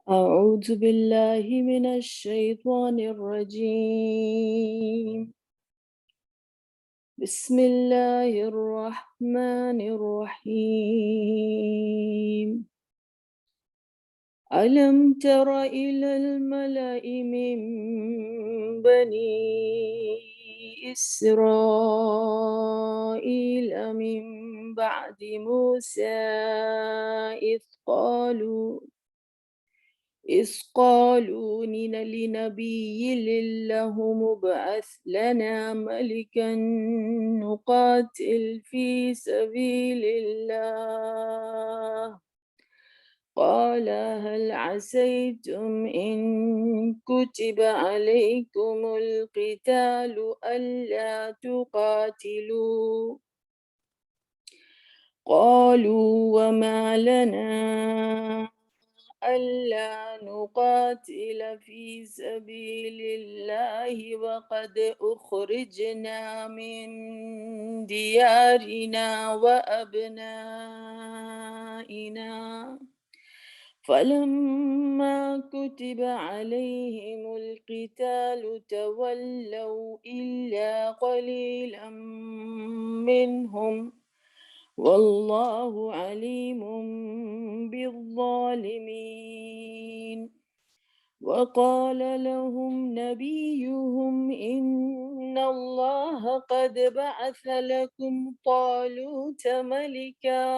أعوذ بالله من الشيطان الرجيم. بسم الله الرحمن الرحيم. ألم تر إلى الملأ من بني إسرائيل من بعد موسى إذ قالوا لنبي له مبعث لنا ملكا نقاتل في سبيل الله. قال هل عسيتم إن كتب عليكم القتال ألا تقاتلوا؟ قالوا وما لنا ألا نقاتل في سبيل الله وقد أخرجنا من ديارنا وأبنائنا. فلما كتب عليهم القتال تولوا إلا قليلا منهم والله عليم بالظالمين. وقال لهم نبيهم إن الله قد بعث لكم طالوت ملكا.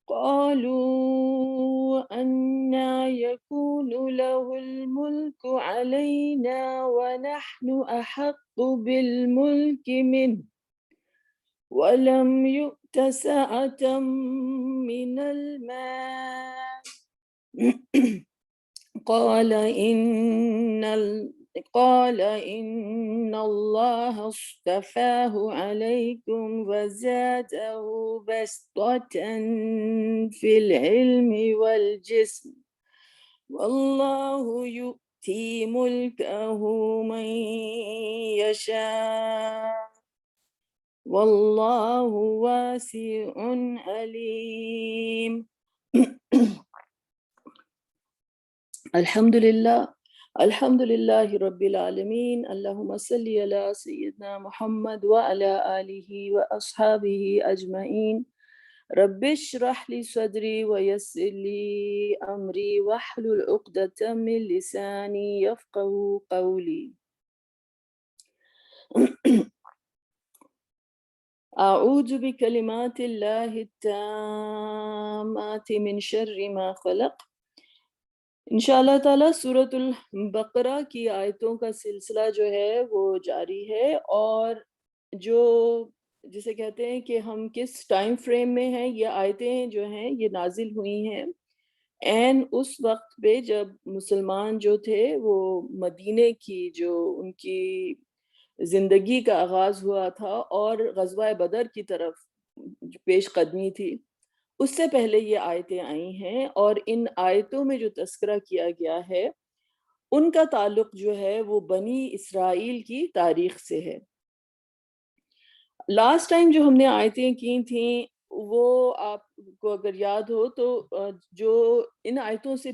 قالوا أنى يكون له الملك علينا ونحن أحق بالملك منه ولم يؤت سعة من المال. قال إن الله اصطفاه عليكم وزاده بسطة في العلم والجسم والله يؤتي ملكه من يشاء والله واسع عليم. الحمد لله رب العالمين. اللهم صل على سيدنا محمد وعلى آله وأصحابه أجمعين. رب اشرح لي صدري ويسر لي أمري واحلل عقدة من لساني يفقه قولي. أعوذ بكلمات الله التامات من شر ما خلق. انشاءاللہ تعالیٰ سورۃ البقرہ کی آیتوں کا سلسلہ جو ہے وہ جاری ہے، اور جو جسے کہتے ہیں کہ ہم کس ٹائم فریم میں ہیں، یہ آیتیں جو ہیں یہ نازل ہوئی ہیں اس وقت پہ جب مسلمان جو تھے وہ مدینے کی جو ان کی زندگی کا آغاز ہوا تھا اور غزوہ بدر کی طرف پیش قدمی تھی، اس سے پہلے یہ آیتیں آئی ہیں، اور ان آیتوں میں جو تذکرہ کیا گیا ہے ان کا تعلق جو ہے وہ بنی اسرائیل کی تاریخ سے ہے۔ لاسٹ ٹائم جو ہم نے آیتیں کی تھیں وہ آپ کو اگر یاد ہو تو جو ان آیتوں سے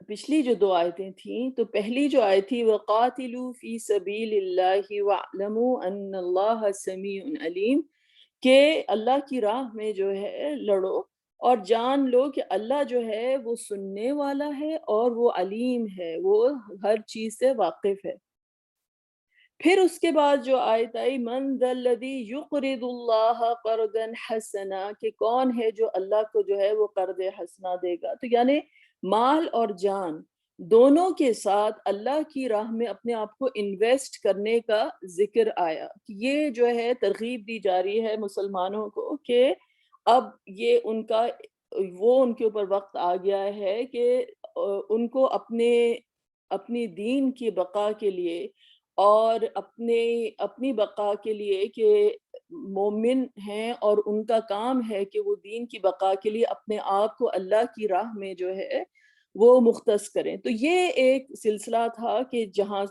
پچھلی جو دو آیتیں تھیں، تو پہلی جو آیت تھی وَقَاتِلُوا فِي سَبِيلِ اللَّهِ وَاعْلَمُوا أَنَّ اللَّهَ سَمِيعٌ عَلِيمٌ، کہ اللہ کی راہ میں جو ہے لڑو اور جان لو کہ اللہ جو ہے وہ سننے والا ہے اور وہ علیم ہے، وہ ہر چیز سے واقف ہے۔ پھر اس کے بعد جو آیت آئی من ذا الذی یقرض اللہ قرضا حسنا، کہ کون ہے جو اللہ کو جو ہے وہ قرض حسنا دے گا، تو یعنی مال اور جان دونوں کے ساتھ اللہ کی راہ میں اپنے آپ کو انویسٹ کرنے کا ذکر آیا، کہ یہ جو ہے ترغیب دی جا رہی ہے مسلمانوں کو کہ اب یہ ان کا وہ ان کے اوپر وقت آ گیا ہے کہ ان کو اپنی دین کی بقا کے لیے اور اپنی بقا کے لیے کہ مومن ہیں اور ان کا کام ہے کہ وہ دین کی بقا کے لیے اپنے آپ کو اللہ کی راہ میں جو ہے وہ مختص کریں۔ تو یہ ایک سلسلہ تھا کہ جہاں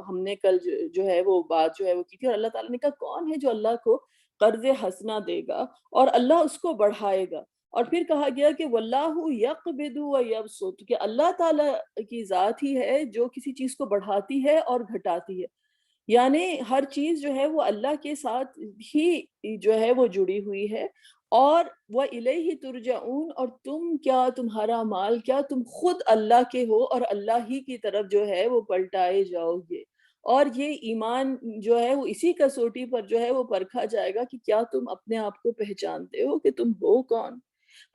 ہم نے کل جو ہے وہ بات جو ہے وہ کی تھی، اور اللہ تعالیٰ نے کہا کون ہے جو اللہ کو قرض حسنہ دے گا اور اللہ اس کو بڑھائے گا۔ اور پھر کہا گیا کہ واللہ یقبض و یبسط، کہ اللہ تعالیٰ کی ذات ہی ہے جو کسی چیز کو بڑھاتی ہے اور گھٹاتی ہے، یعنی ہر چیز جو ہے وہ اللہ کے ساتھ ہی جو ہے وہ جڑی ہوئی ہے، اور وَإِلَيْهِ تُرْجَعُونَ، اور تم کیا، تمہارا مال کیا، تم خود اللہ کے ہو اور اللہ ہی کی طرف جو ہے وہ پلٹائے جاؤ گے۔ اور یہ ایمان جو ہے وہ اسی کسوٹی پر جو ہے وہ پرکھا جائے گا کہ کیا تم اپنے آپ کو پہچانتے ہو کہ تم ہو کون۔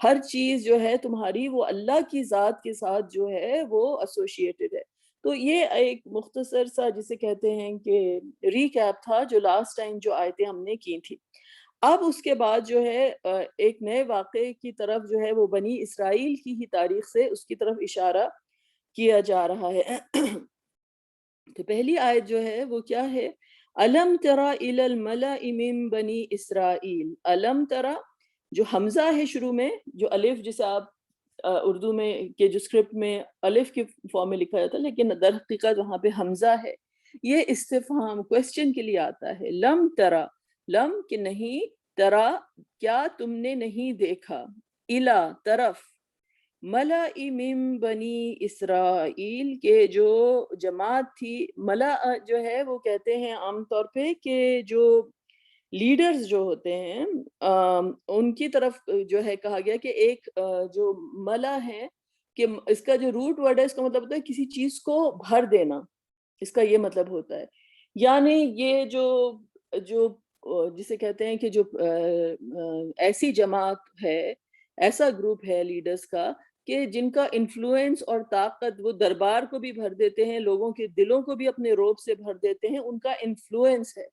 ہر چیز جو ہے تمہاری وہ اللہ کی ذات کے ساتھ جو ہے وہ ایسوشیٹڈ ہے۔ تو یہ ایک مختصر سا جسے کہتے ہیں کہ ریکیپ تھا جو لاسٹ ٹائم جو آیتیں ہم نے کی تھی۔ اب اس کے بعد جو ہے ایک نئے واقعے کی طرف جو ہے وہ بنی اسرائیل کی ہی تاریخ سے اس کی طرف اشارہ کیا جا رہا ہے۔ تو پہلی آیت جو ہے وہ کیا ہے؟ الم ترى الى الملأ من بنی اسرائیل، الم ترى جو حمزہ ہے شروع میں، جو الف جسے آپ اردو میں کے جو اسکرپٹ میں الف کے فارم میں لکھا جاتا ہے، لیکن در حقیقت وہاں پہ حمزہ ہے، یہ استفہام کوسچن کے لیے آتا ہے۔ لم ترى، لم کہ نہیں، ترى کیا تم نے نہیں دیکھا، الا طرف، ملأ من بنی اسرائیل کے جو جماعت تھی، ملأ جو ہے وہ کہتے ہیں عام طور پہ کہ جو لیڈرز جو ہوتے ہیں ان کی طرف جو ہے کہا گیا کہ ایک جو ملأ ہے، کہ اس کا جو روٹ ورڈ ہے اس کا مطلب ہوتا ہے کسی چیز کو بھر دینا، اس کا یہ مطلب ہوتا ہے۔ یعنی یہ جو جو جسے کہتے ہیں کہ جو ایسی جماعت ہے، ایسا گروپ ہے لیڈرز کا کہ جن کا انفلوئنس اور طاقت وہ دربار کو بھی بھر دیتے ہیں، لوگوں کے دلوں کو بھی اپنے روب سے بھر دیتے ہیں، ان کا انفلوئنس ہے،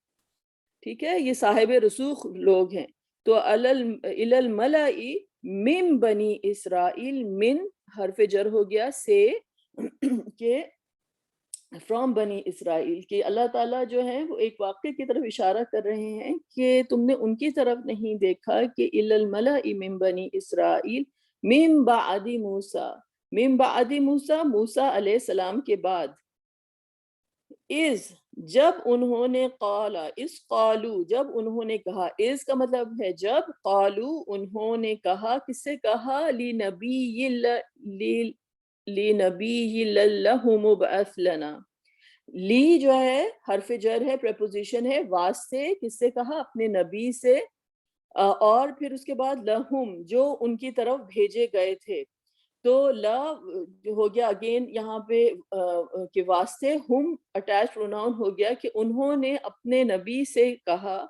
ٹھیک ہے، یہ صاحب رسوخ لوگ ہیں۔ تو الی الملأ من بنی اسرائیل، من حرف جر ہو گیا سے، کہ فرام بنی اسرائیل، کہ اللہ تعالیٰ جو ہے وہ ایک واقعے کی طرف اشارہ کر رہے ہیں کہ تم نے ان کی طرف نہیں دیکھا کہ الی الملأ من بنی اسرائیل من بعد موسیٰ، من بعد موسیٰ، موسیٰ علیہ السلام کے بعد، جب انہوں نے قالا، قالو جب انہوں نے کہا، کا مطلب ہے جب، قالو انہوں نے کہا، کس سے کہا، لنبی اللہ مبعث لنا، لی جو ہے حرف جر ہے، پریپوزیشن ہے، واسطے، کس سے کہا، اپنے نبی سے، اور پھر اس کے بعد لہم جو ان کی طرف بھیجے گئے تھے، تو لا ہو گیا اگین یہاں پہ کہ واسطے، ہم اٹیچ پروناؤن ہو گیا کہ انہوں نے اپنے نبی سے کہا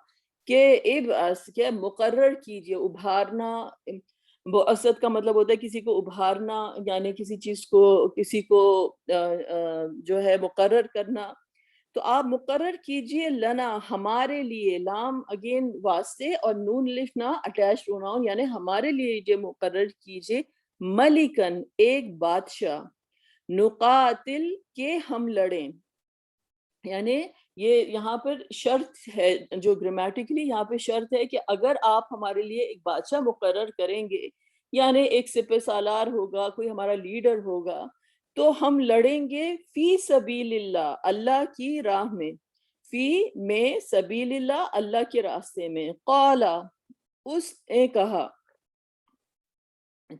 کہ ابعث، کیا مقرر کیجئے، ابھارنا، بعثت کا مطلب ہوتا ہے کسی کو ابھارنا، یعنی کسی چیز کو، کسی کو جو ہے مقرر کرنا، تو آپ مقرر کیجئے لنا ہمارے لیے، لام اگین واسطے اور نون لکھنا اٹیچ پروناؤن، یعنی ہمارے لیے یہ مقرر کیجئے، ملکن ایک بادشاہ، نقاتل کے ہم لڑیں، یعنی یہ یہاں پر شرط ہے، جو گرامیٹیکلی یہاں پہ شرط ہے کہ اگر آپ ہمارے لیے ایک بادشاہ مقرر کریں گے، یعنی ایک سپہ سالار ہوگا، کوئی ہمارا لیڈر ہوگا، تو ہم لڑیں گے فی سبیل اللہ، اللہ کی راہ میں، فی میں، سبیل اللہ اللہ کے راستے میں، قالا اس نے کہا،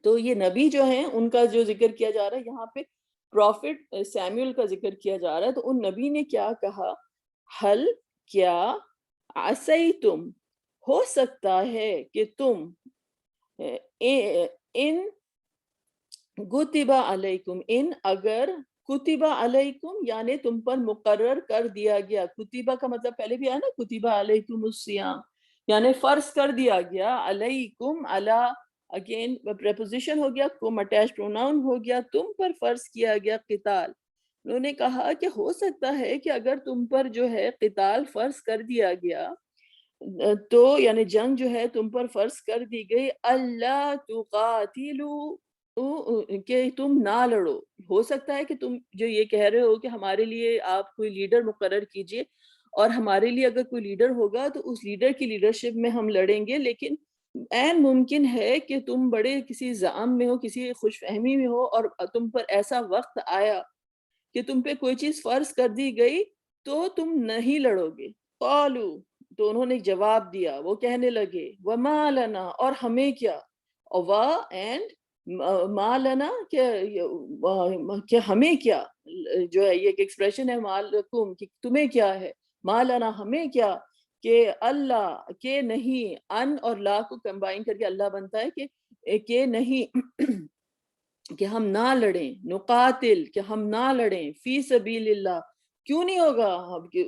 تو یہ نبی جو ہیں ان کا جو ذکر کیا جا رہا ہے یہاں پہ، پروفٹ سیمیول کا ذکر کیا جا رہا ہے، تو ان نبی نے کیا کہا، حل کیا، عصیتم ہو سکتا ہے کہ تم، ان کتبہ علیکم، ان اگر، کتبہ علیکم یعنی تم پر مقرر کر دیا گیا، کتبہ کا مطلب پہلے بھی آیا نا، کتبہ علیکم الصیام، یعنی فرض کر دیا گیا، علیکم، علی اگین پریپوزیشن ہو گیا، کم اٹیچ پروناؤن ہو گیا، تم پر فرض کیا گیا قتال۔ انہوں نے کہا کہ ہو سکتا ہے کہ اگر تم پر جو ہے قتال فرض کر دیا گیا، تو یعنی جنگ جو ہے تم پر فرض کر دی گئی، اللہ تقاتلوا، کہ تم نہ لڑو، ہو سکتا ہے کہ تم جو یہ کہہ رہے ہو کہ ہمارے لیے آپ کوئی لیڈر مقرر کیجئے، اور ہمارے لیے اگر کوئی لیڈر ہوگا تو اس لیڈر کی لیڈرشپ میں ہم لڑیں گے، لیکن این ممکن ہے کہ تم بڑے کسی زعم میں ہو، کسی خوش فہمی میں ہو، اور تم پر ایسا وقت آیا کہ تم پہ کوئی چیز فرض کر دی گئی تو تم نہیں لڑو گے۔ قالو تو انہوں نے جواب دیا، وہ کہنے لگے، وما لنا اور ہمیں کیا، اینڈ ما لنا کہ ہمیں کیا، جو ہے یہ ایک ایکسپریشن ہے مالکم کہ تمہیں کیا ہے، ما لنا ہمیں کیا، کہ اللہ کہ نہیں، ان اور لا کو کمبائن کر کے اللہ بنتا ہے کہ نہیں کہ ہم نہ لڑیں، نقاتل کہ ہم نہ لڑیں فی سبیل اللہ، کیوں نہیں ہوگا؟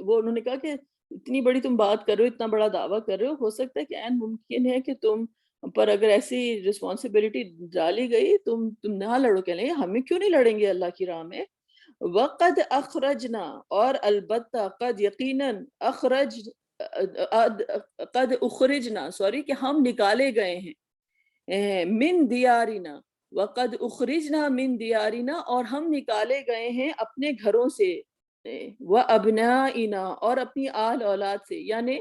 وہ انہوں نے کہا کہ اتنی بڑی تم بات کر رہے ہو، اتنا بڑا دعویٰ کر رہے ہو سکتا ہے کہ عین ممکن ہے کہ تم پر اگر ایسی رسپانسبلٹی ڈالی گئی تم نہ لڑو، کہ لیں ہمیں کیوں نہیں لڑیں گے اللہ کی راہ میں؟ وقد اخرجنا اور البتہ قد یقیناً قد اخرجنا سوری کہ ہم نکالے گئے ہیں من دیارنا، وقد اخرجنا من دیارنا اور ہم نکالے گئے ہیں اپنے گھروں سے، وابنائنا اور اپنی آل اولاد سے، یعنی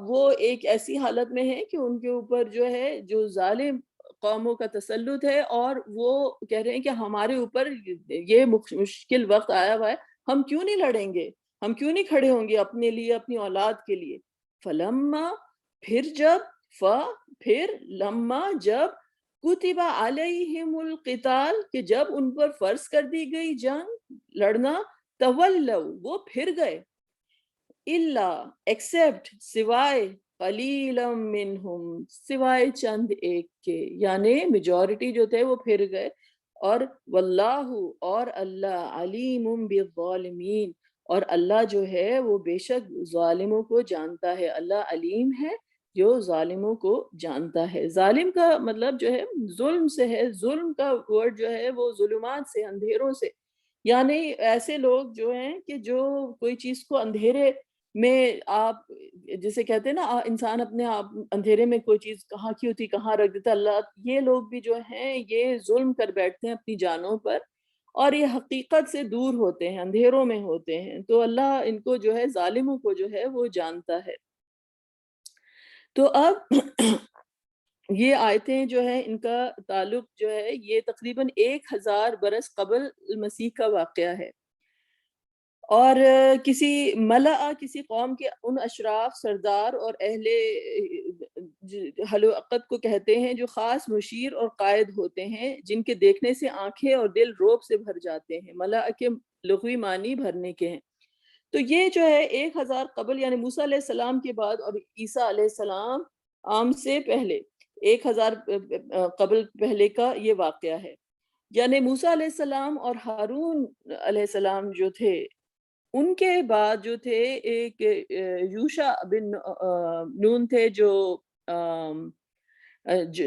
وہ ایک ایسی حالت میں ہے کہ ان کے اوپر جو ہے جو ظالم قوموں کا تسلط ہے، اور وہ کہہ رہے ہیں کہ ہمارے اوپر یہ مشکل وقت آیا ہوا ہے، ہم کیوں نہیں لڑیں گے، ہم کیوں نہیں کھڑے ہوں گے اپنے لیے، اپنی اولاد کے لیے؟ فلما پھر جب پھر لما جب کتب علیہم القتال کہ جب ان پر فرض کر دی گئی جنگ لڑنا، تولوا وہ پھر گئے، الا ایکسیپٹ سوائے، قلیلا منہم سوائے چند ایک کے، یعنی میجورٹی جو تھے وہ پھر گئے، اور واللہ اور اللہ علیم بالظالمین اور اللہ جو ہے وہ بے شک ظالموں کو جانتا ہے، اللہ علیم ہے جو ظالموں کو جانتا ہے۔ ظالم کا مطلب جو ہے ظلم سے ہے، ظلم کا ورڈ جو ہے وہ ظلمات سے، اندھیروں سے، یعنی ایسے لوگ جو ہیں کہ جو کوئی چیز کو اندھیرے میں، آپ جسے کہتے ہیں نا انسان اپنے آپ اندھیرے میں کوئی چیز کہاں کی ہوتی کہاں رکھ دیتا، اللہ یہ لوگ بھی جو ہیں یہ ظلم کر بیٹھتے ہیں اپنی جانوں پر، اور یہ حقیقت سے دور ہوتے ہیں، اندھیروں میں ہوتے ہیں، تو اللہ ان کو جو ہے ظالموں کو جو ہے وہ جانتا ہے۔ تو اب یہ آیتیں جو ہیں ان کا تعلق جو ہے یہ تقریباً 1000 برس قبل المسیح کا واقعہ ہے، اور کسی ملأ کسی قوم کے ان اشراف، سردار اور اہل حل و عقد کو کہتے ہیں جو خاص مشیر اور قائد ہوتے ہیں، جن کے دیکھنے سے آنکھیں اور دل رعب سے بھر جاتے ہیں، ملأ کے لغوی معنی بھرنے کے ہیں۔ تو یہ جو ہے 1000 قبل یعنی موسیٰ علیہ السلام کے بعد اور عیسیٰ علیہ السلام عام سے پہلے 1000 قبل پہلے کا یہ واقعہ ہے، یعنی موسیٰ علیہ السلام اور ہارون علیہ السلام جو تھے، ان کے بعد جو تھے ایک یوشع بن نون تھے جو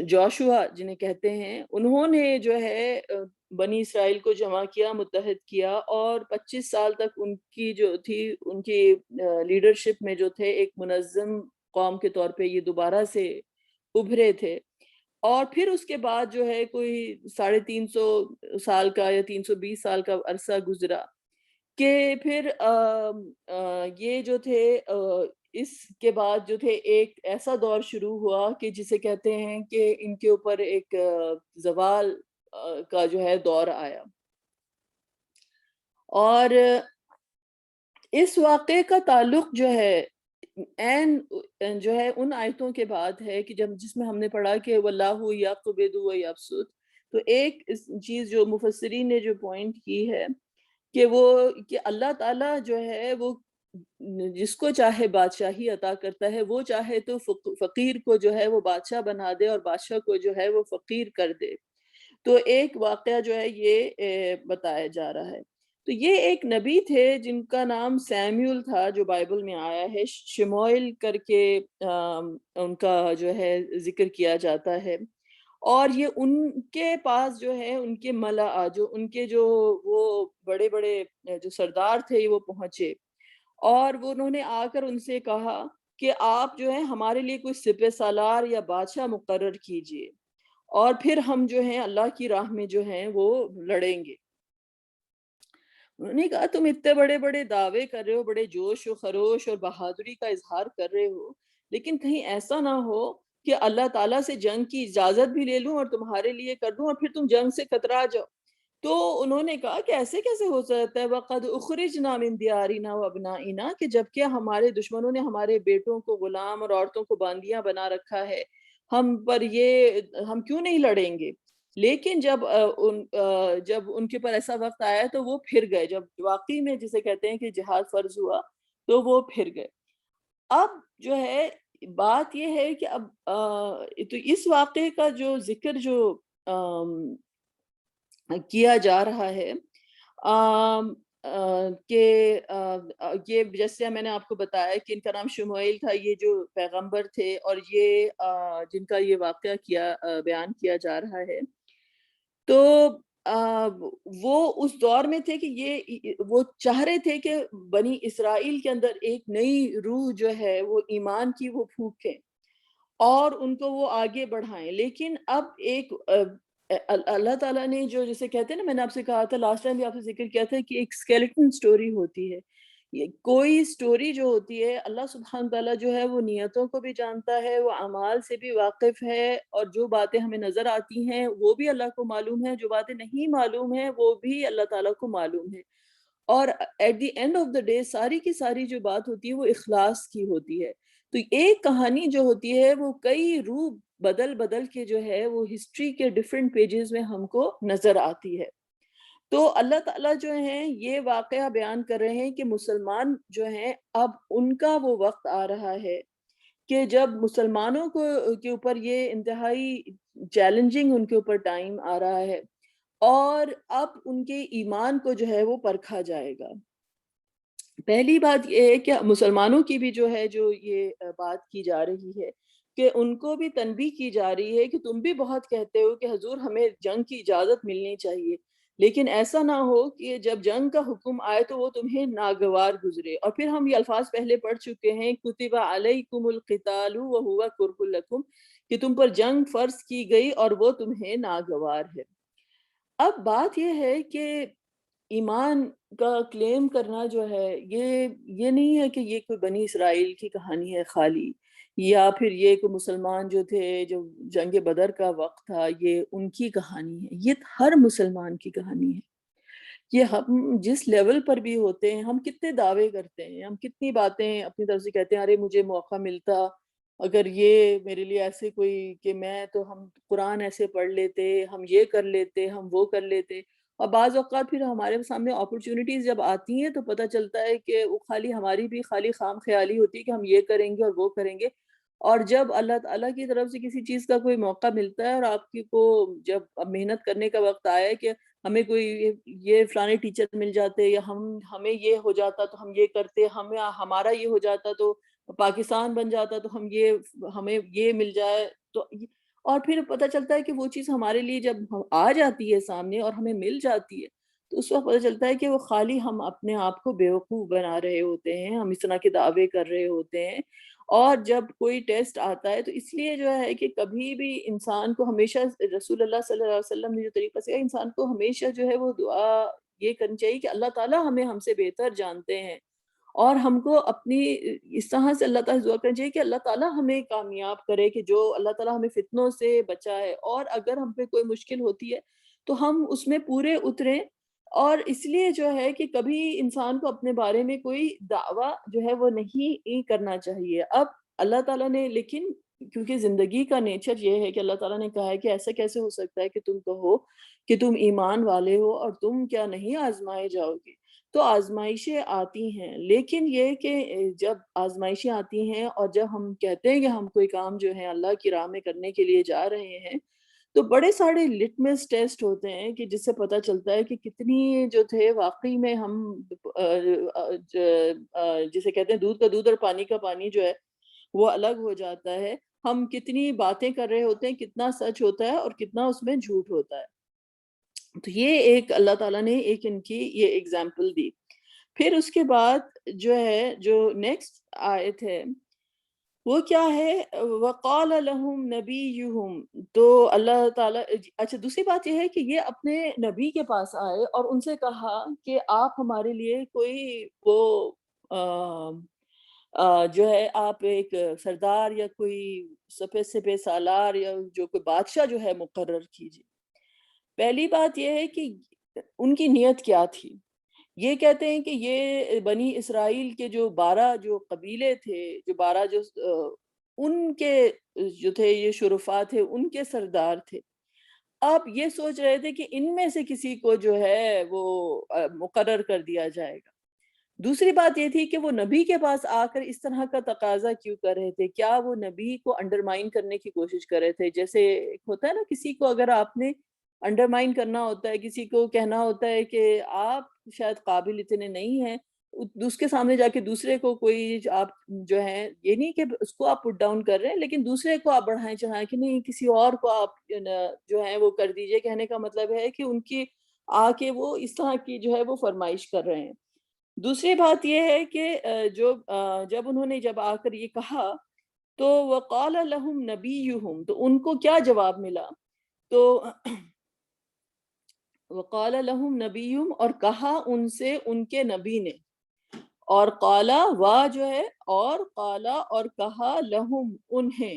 جوشوا جنہیں کہتے ہیں، انہوں نے جو ہے بنی اسرائیل کو جمع کیا، متحد کیا، اور 25 سال تک ان کی جو تھی ان کی لیڈرشپ میں جو تھے ایک منظم قوم کے طور پہ یہ دوبارہ سے ابھرے تھے، اور پھر اس کے بعد جو ہے کوئی 350 سال کا یا 320 سال کا عرصہ گزرا، کہ پھر یہ جو تھے اس کے بعد جو تھے ایک ایسا دور شروع ہوا کہ جسے کہتے ہیں کہ ان کے اوپر ایک زوال کا جو ہے دور آیا، اور اس واقعے کا تعلق جو ہے جو ہے ان آیتوں کے بعد ہے کہ جس میں ہم نے پڑھا کہ واللہ یقبض و یبسط، تو ایک چیز جو مفسرین نے جو پوائنٹ کی ہے کہ اللہ تعالیٰ جو ہے وہ جس کو چاہے بادشاہی عطا کرتا ہے، وہ چاہے تو فقیر کو جو ہے وہ بادشاہ بنا دے اور بادشاہ کو جو ہے وہ فقیر کر دے۔ تو ایک واقعہ جو ہے یہ بتایا جا رہا ہے، تو یہ ایک نبی تھے جن کا نام سیمیول تھا جو بائبل میں آیا ہے، شموئیل کر کے ان کا جو ہے ذکر کیا جاتا ہے، اور یہ ان کے پاس جو ہے ان کے ملأ جو ان کے جو وہ بڑے بڑے جو سردار تھے وہ پہنچے، اور وہ انہوں نے آ کر ان سے کہا کہ آپ جو ہے ہمارے لیے کوئی سپہ سالار یا بادشاہ مقرر کیجئے، اور پھر ہم جو ہیں اللہ کی راہ میں جو ہیں وہ لڑیں گے۔ انہوں نے کہا تم اتنے بڑے بڑے دعوے کر رہے ہو، بڑے جوش و خروش اور بہادری کا اظہار کر رہے ہو، لیکن کہیں ایسا نہ ہو کہ اللہ تعالیٰ سے جنگ کی اجازت بھی لے لوں اور تمہارے لیے کر دوں اور پھر تم جنگ سے کترا جاؤ۔ تو انہوں نے کہا کہ ایسے کیسے ہو سکتا ہے، وَقَدْ أُخْرِجْنَا مِنْ دِيَارِنَا وَأَبْنَائِنَا کہ جبکہ ہمارے دشمنوں نے ہمارے بیٹوں کو غلام اور عورتوں کو باندیاں بنا رکھا ہے، ہم پر یہ ہم کیوں نہیں لڑیں گے؟ لیکن جب ان کے پر ایسا وقت آیا تو وہ پھر گئے، جب واقعی میں جسے کہتے ہیں کہ جہاد فرض ہوا تو وہ پھر گئے۔ اب جو ہے بات یہ ہے کہ اب تو اس واقعے کا جو ذکر جو کیا جا رہا ہے آم، کہ یہ جیسے میں نے آپ کو بتایا کہ ان کا نام شموئیل تھا، یہ جو پیغمبر تھے، اور یہ جن کا یہ واقعہ بیان کیا جا رہا ہے، تو وہ اس دور میں تھے کہ وہ چاہ رہے تھے کہ بنی اسرائیل کے اندر ایک نئی روح جو ہے وہ ایمان کی وہ پھونکیں اور ان کو وہ آگے بڑھائیں۔ لیکن اب ایک اللہ تعالیٰ نے جو جسے کہتے ہیں نا، میں نے آپ سے کہا تھا لاسٹ ٹائم بھی آپ سے ذکر کیا تھا کہ ایک اسکیلیٹن سٹوری ہوتی ہے، یہ کوئی سٹوری جو ہوتی ہے، اللہ سبحانہ تعالیٰ جو ہے وہ نیتوں کو بھی جانتا ہے، وہ اعمال سے بھی واقف ہے، اور جو باتیں ہمیں نظر آتی ہیں وہ بھی اللہ کو معلوم ہے، جو باتیں نہیں معلوم ہیں وہ بھی اللہ تعالیٰ کو معلوم ہے۔ اور at the end of the day ساری کی ساری جو بات ہوتی ہے وہ اخلاص کی ہوتی ہے۔ تو ایک کہانی جو ہوتی ہے وہ کئی روح بدل بدل کے جو ہے وہ ہسٹری کے ڈیفرنٹ پیجز میں ہم کو نظر آتی ہے۔ تو اللہ تعالیٰ جو ہیں یہ واقعہ بیان کر رہے ہیں کہ مسلمان جو ہیں اب ان کا وہ وقت آ رہا ہے کہ جب مسلمانوں کے اوپر یہ انتہائی چیلنجنگ ان کے اوپر ٹائم آ رہا ہے، اور اب ان کے ایمان کو جو ہے وہ پرکھا جائے گا۔ پہلی بات یہ ہے کہ مسلمانوں کی بھی جو ہے جو یہ بات کی جا رہی ہے کہ ان کو بھی تنبیہ کی جا رہی ہے کہ تم بھی بہت کہتے ہو کہ حضور ہمیں جنگ کی اجازت ملنی چاہیے، لیکن ایسا نہ ہو کہ جب جنگ کا حکم آئے تو وہ تمہیں ناگوار گزرے۔ اور پھر ہم یہ الفاظ پہلے پڑھ چکے ہیں، کتب علیکم القتال وہو کرہ لکم، کہ تم پر جنگ فرض کی گئی اور وہ تمہیں ناگوار ہے۔ اب بات یہ ہے کہ ایمان کا کلیم کرنا جو ہے یہ نہیں ہے کہ یہ کوئی بنی اسرائیل کی کہانی ہے خالی، یا پھر یہ کوئی مسلمان جو تھے جو جنگ بدر کا وقت تھا یہ ان کی کہانی ہے، یہ ہر مسلمان کی کہانی ہے۔ یہ ہم جس لیول پر بھی ہوتے ہیں، ہم کتنے دعوے کرتے ہیں، ہم کتنی باتیں اپنی طرف سے کہتے ہیں، ارے مجھے موقع ملتا اگر یہ میرے لیے ایسے کوئی کہ میں تو ہم قرآن ایسے پڑھ لیتے، ہم یہ کر لیتے، ہم وہ کر لیتے۔ اور بعض اوقات پھر ہمارے سامنے اپرچونٹیز جب آتی ہیں تو پتہ چلتا ہے کہ وہ خالی ہماری بھی خالی خام خیالی ہوتی ہے کہ ہم یہ کریں گے اور وہ کریں گے۔ اور جب اللہ تعالیٰ کی طرف سے کسی چیز کا کوئی موقع ملتا ہے اور آپ کی کو جب اب محنت کرنے کا وقت آیا ہے کہ ہمیں کوئی یہ فلانے ٹیچر مل جاتے، یا ہمیں یہ ہو جاتا تو ہم یہ کرتے، ہمارا یہ ہو جاتا تو پاکستان بن جاتا تو ہمیں یہ مل جائے تو اور پھر پتہ چلتا ہے کہ وہ چیز ہمارے لیے جب آ جاتی ہے سامنے اور ہمیں مل جاتی ہے تو اس وقت پتہ چلتا ہے کہ وہ خالی ہم اپنے آپ کو بیوقوف بنا رہے ہوتے ہیں، ہم اس طرح کے دعوے کر رہے ہوتے ہیں۔ اور جب کوئی ٹیسٹ آتا ہے تو اس لیے جو ہے کہ کبھی بھی انسان کو ہمیشہ رسول اللہ صلی اللہ علیہ وسلم نے جو طریقہ سے انسان کو ہمیشہ جو ہے وہ دعا یہ کرنی چاہیے کہ اللہ تعالیٰ ہم سے بہتر جانتے ہیں، اور ہم کو اپنی اس طرح سے اللہ تعالیٰ سے دعا کرنی چاہیے کہ اللہ تعالیٰ ہمیں کامیاب کرے، کہ جو اللہ تعالیٰ ہمیں فتنوں سے بچائے، اور اگر ہم پہ کوئی مشکل ہوتی ہے تو ہم اس میں پورے اتریں۔ اور اس لیے جو ہے کہ کبھی انسان کو اپنے بارے میں کوئی دعویٰ جو ہے وہ نہیں کرنا چاہیے۔ اب اللہ تعالیٰ نے لیکن کیونکہ زندگی کا نیچر یہ ہے کہ اللہ تعالیٰ نے کہا ہے کہ ایسا کیسے ہو سکتا ہے کہ تم کہو کہ تم ایمان والے ہو اور تم کیا نہیں آزمائے جاؤ گے۔ تو آزمائشیں آتی ہیں، لیکن یہ کہ جب آزمائشیں آتی ہیں اور جب ہم کہتے ہیں کہ ہم کوئی کام جو ہے اللہ کی راہ میں کرنے کے لیے جا رہے ہیں تو بڑے سارے لٹمس ٹیسٹ ہوتے ہیں کہ جس سے پتہ چلتا ہے کہ کتنی جو تھے واقعی میں ہم جسے کہتے ہیں دودھ کا دودھ اور پانی کا پانی جو ہے وہ الگ ہو جاتا ہے، ہم کتنی باتیں کر رہے ہوتے ہیں، کتنا سچ ہوتا ہے اور کتنا اس میں جھوٹ ہوتا ہے۔ تو یہ ایک اللہ تعالیٰ نے ایک ان کی یہ اگزامپل دی۔ پھر اس کے بعد جو ہے جو نیکسٹ آیت ہے وہ کیا ہے، وَقَالَ لَهُمْ نَبِيُّهُمْ، تو اللہ تعالیٰ اچھا دوسری بات یہ ہے کہ یہ اپنے نبی کے پاس آئے اور ان سے کہا کہ آپ ہمارے لیے کوئی وہ جو ہے آپ ایک سردار یا کوئی سپہ سالار یا جو کوئی بادشاہ جو ہے مقرر کیجیے۔ پہلی بات یہ ہے کہ ان کی نیت کیا تھی۔ یہ کہتے ہیں کہ یہ بنی اسرائیل کے جو 12 جو قبیلے تھے، جو 12 جو ان کے جو تھے یہ شرفا تھے ان کے سردار تھے. اب یہ سوچ رہے تھے کہ ان میں سے کسی کو جو ہے وہ مقرر کر دیا جائے گا. دوسری بات یہ تھی کہ وہ نبی کے پاس آ کر اس طرح کا تقاضا کیوں کر رہے تھے؟ کیا وہ نبی کو انڈرمائن کرنے کی کوشش کر رہے تھے؟ جیسے ایک ہوتا ہے نا، کسی کو اگر آپ نے انڈرمائن کرنا ہوتا ہے، کسی کو کہنا ہوتا ہے کہ آپ شاید قابل اتنے نہیں ہیں، اس کے سامنے جا کے دوسرے کو کوئی آپ جو ہیں، یہ نہیں کہ اس کو آپ پٹ ڈاؤن کر رہے ہیں، لیکن دوسرے کو آپ بڑھائیں چڑھائیں کہ نہیں کسی اور کو آپ جو ہے وہ کر دیجئے. کہنے کا مطلب ہے کہ ان کی آ کے وہ اس طرح کی جو ہے وہ فرمائش کر رہے ہیں. دوسری بات یہ ہے کہ جب انہوں نے جب آ کر یہ کہا تو وقال لهم نبیہم، تو ان کو کیا جواب ملا؟ تو وقال لهم نبیہم، اور کہا ان سے ان کے نبی نے، اور قالا وا جو ہے، اور قالا اور کہا لہم انہیں،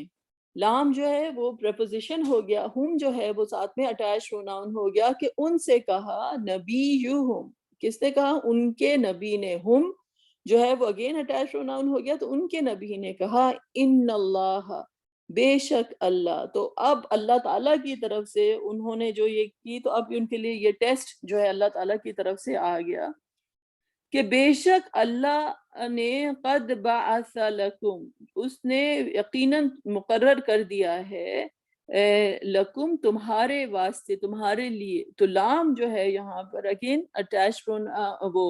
لام جو ہے وہ پریپوزیشن ہو گیا، ہم جو ہے وہ ساتھ میں اٹیچ پروناؤن ہو گیا کہ ان سے کہا نبیہم. کس نے کہا؟ ان کے نبی نے. ہم جو ہے وہ اگین اٹیچ پروناؤن ہو گیا، تو ان کے نبی نے کہا ان اللہ، بے شک اللہ. تو اب اللہ تعالیٰ کی طرف سے انہوں نے جو یہ کی، تو اب ان کے لیے یہ ٹیسٹ جو ہے اللہ تعالیٰ کی طرف سے آ گیا کہ بے شک اللہ نے قد بعث لکم، اس نے یقیناً مقرر کر دیا ہے لکم، تمہارے واسطے، تمہارے لیے. تو لام جو ہے یہاں پر اگین اٹیچ وہ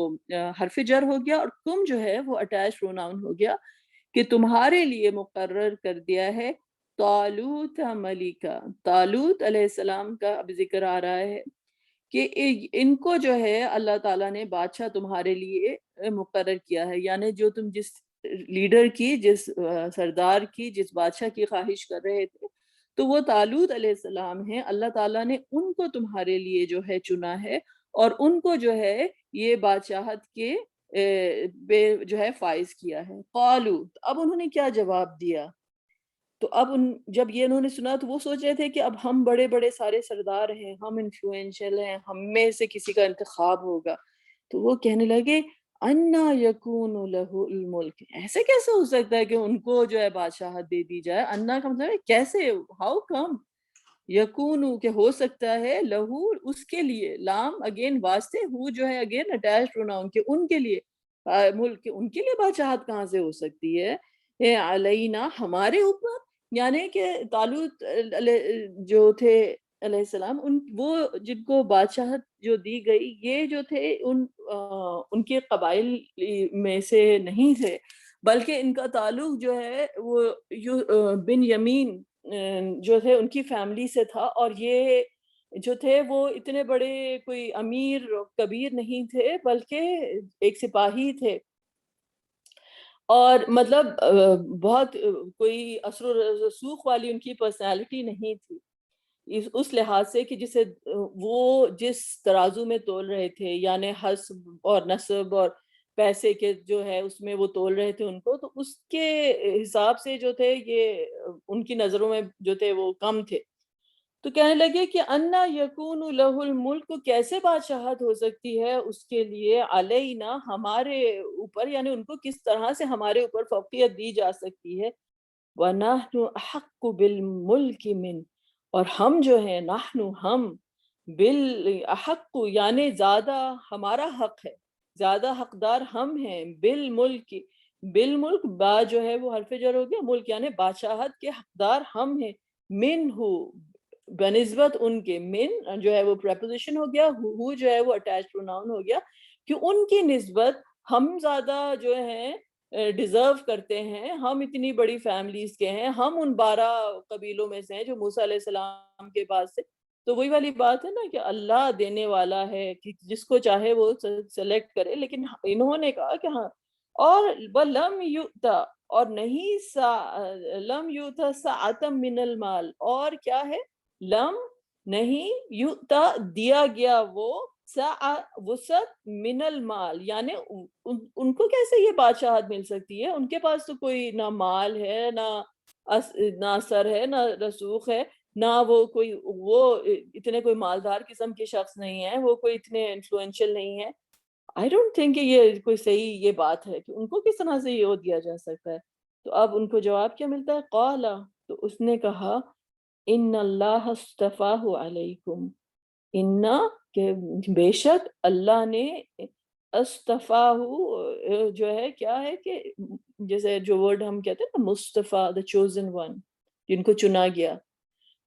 حرف جر ہو گیا، اور تم جو ہے وہ اٹیچ پروناؤن ہو گیا کہ تمہارے لیے مقرر کر دیا ہے طالوت ملکا. طالوت علیہ السلام کا اب ذکر آ رہا ہے کہ ان کو جو ہے اللہ تعالیٰ نے بادشاہ تمہارے لیے مقرر کیا ہے. یعنی جو تم جس لیڈر کی، جس سردار کی، جس بادشاہ کی خواہش کر رہے تھے، تو وہ طالوت علیہ السلام ہیں. اللہ تعالیٰ نے ان کو تمہارے لیے جو ہے چنا ہے، اور ان کو جو ہے یہ بادشاہت کے بے جو ہے فائز کیا ہے. قالو، اب انہوں نے کیا جواب دیا؟ تو اب جب یہ انہوں نے سنا تو وہ سوچ رہے تھے کہ اب ہم بڑے بڑے سارے سردار ہیں، ہم انفلوئنشل ہیں، ہم میں سے کسی کا انتخاب ہوگا. تو وہ کہنے لگے انا یکون لہ الملک، ایسے کیسے ہو سکتا ہے کہ ان کو جو ہے بادشاہت دے دی جائے؟ انا کا مطلب ہے کیسے، ہاؤ کم، یکون کہ ہو سکتا ہے، لہو اس کے لیے، لام اگین واسطے، ہو جو ہے اگین اٹیچ پروناؤن کہ ان کے لیے، ملک ان کے لیے بادشاہت کہاں سے ہو سکتی ہے؟ اے علینا، ہمارے اوپر. یعنی کہ طالوت جو تھے علیہ السلام، وہ جن کو بادشاہت جو دی گئی، یہ جو تھے ان کے قبائل میں سے نہیں تھے، بلکہ ان کا تعلق جو ہے وہ بن یمین جو تھے ان کی فیملی سے تھا. اور یہ جو تھے وہ اتنے بڑے کوئی امیر کبیر نہیں تھے، بلکہ ایک سپاہی تھے. اور مطلب بہت کوئی اثر و رسوخ والی ان کی پرسنالٹی نہیں تھی، اس لحاظ سے کہ جسے وہ جس ترازو میں تول رہے تھے، یعنی حسب اور نسب اور پیسے کے جو ہے اس میں وہ تول رہے تھے ان کو، تو اس کے حساب سے جو تھے یہ ان کی نظروں میں جو تھے وہ کم تھے. تو کہنے لگے کہ انا یکون لہ الملک، کیسے بادشاہت ہو سکتی ہے اس کے لیے، علینا ہمارے اوپر، یعنی ان کو کس طرح سے ہمارے اوپر فوقیت دی جا سکتی ہے. وَنَحْنُ أَحَقُّ بِالْمُلْكِ مِنْ، اور ہم جو ہیں، نحن ہم، بالاحق یعنی زیادہ ہمارا حق ہے، زیادہ حقدار ہم ہیں، بالملک، بالملک با جو ہے وہ حرف جر ہو گیا، ملک یعنی بادشاہت کے حقدار ہم ہیں. من ہو بنسبت ان کے، من جو ہے وہ پریپوزیشن ہو گیا، ہو جو ہے وہ اٹیچ پروناؤن ہو گیا کہ ان کی نسبت ہم زیادہ جو ہیں ڈیزرو کرتے ہیں، ہم اتنی بڑی فیملیز کے ہیں، ہم ان 12 قبیلوں میں سے ہیں جو موسیٰ علیہ السلام کے پاس سے. تو وہی والی بات ہے نا کہ اللہ دینے والا ہے کہ جس کو چاہے وہ سلیکٹ کرے، لیکن انہوں نے کہا کہ ہاں. اور وَلَمْ يُؤْتَ، اور نہیں لم یوتا سعتم من المال، اور کیا ہے، لم نہیں، یؤتا دیا گیا وہ، وسعت من المال، یعنی ان کو کیسے یہ بادشاہت مل سکتی ہے؟ ان کے پاس تو کوئی نہ مال ہے، نہ اثر ہے، نہ رسوخ ہے، نہ وہ کوئی وہ اتنے کوئی مالدار قسم کے شخص نہیں ہے، وہ کوئی اتنے انفلوئنشل نہیں ہے. آئی ڈونٹ تھنک کہ یہ کوئی صحیح یہ بات ہے کہ ان کو کس طرح سے یہ دیا جا سکتا ہے. تو اب ان کو جواب کیا ملتا ہے؟ قالا، تو اس نے کہا ان اللہ اصطفاہ علیکم، انا کہ بے شک اللہ نے اصطفاہ جو ہے کیا ہے کہ جیسے جو ورڈ ہم کہتے ہیں نا مصطفیٰ the chosen one، جن کو چنا گیا،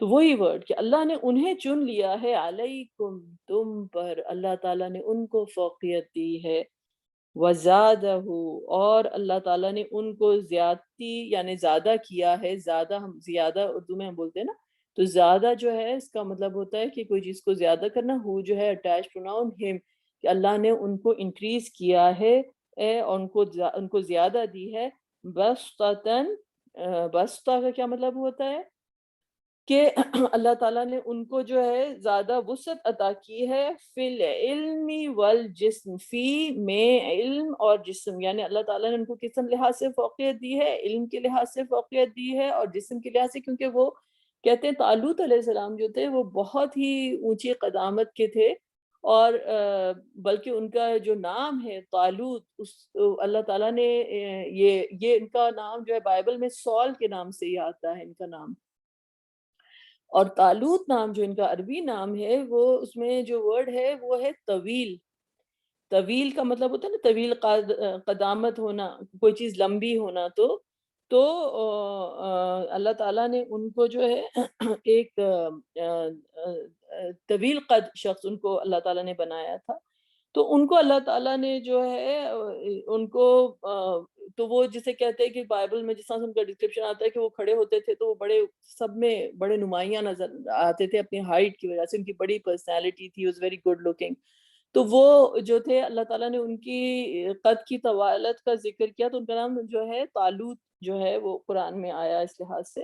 تو وہی ورڈ کہ اللہ نے انہیں چن لیا ہے، علیکم تم پر، اللہ تعالیٰ نے ان کو فوقیت دی ہے، وزادہ، اور اللہ تعالیٰ نے ان کو زیادتی یعنی زیادہ کیا ہے، زیادہ ہم زیادہ اردو میں ہم بولتے ہیں نا، تو زیادہ جو ہے اس کا مطلب ہوتا ہے کہ کوئی چیز کو زیادہ کرنا، ہو جو ہے اٹیچ پروناؤن ہم، کہ اللہ نے ان کو انکریز کیا ہے، اور ان کو زیادہ دی ہے، بسطتاً، بسطہ کا کیا مطلب ہوتا ہے کہ اللہ تعالیٰ نے ان کو جو ہے زیادہ وسعت عطا کی ہے، فی العلم والجسم، فی میں علم اور جسم، یعنی اللہ تعالیٰ نے ان کو کس لحاظ سے فوقیت دی ہے، علم کے لحاظ سے فوقیت دی ہے اور جسم کے لحاظ سے، کیونکہ وہ کہتے ہیں طالوت علیہ السلام جو تھے وہ بہت ہی اونچی قدامت کے تھے، اور بلکہ ان کا جو نام ہے طالوت، اس اللہ تعالیٰ نے یہ ان کا نام جو ہے بائبل میں سول کے نام سے ہی آتا ہے ان کا نام، اور طالوت نام جو ان کا عربی نام ہے وہ اس میں جو ورڈ ہے وہ ہے طویل، طویل کا مطلب ہوتا ہے نا طویل قدامت ہونا، کوئی چیز لمبی ہونا، تو اللہ تعالیٰ نے ان کو جو ہے ایک طویل قد شخص ان کو اللہ تعالیٰ نے بنایا تھا، تو ان کو اللہ تعالیٰ نے جو ہے ان کو تو وہ جسے کہتے ہیں کہ بائبل میں جس طرح سے ان کا ڈسکرپشن آتا ہے کہ وہ کھڑے ہوتے تھے تو وہ بڑے سب میں بڑے نمایاں نظر آتے تھے اپنی ہائٹ کی وجہ سے، ان کی بڑی پرسنالٹی تھی، واز ویری گڈ لکنگ، تو وہ جو تھے اللہ تعالیٰ نے ان کی قد کی طوالت کا ذکر کیا، تو ان کا نام جو ہے طالوت جو ہے وہ قرآن میں آیا اس لحاظ سے،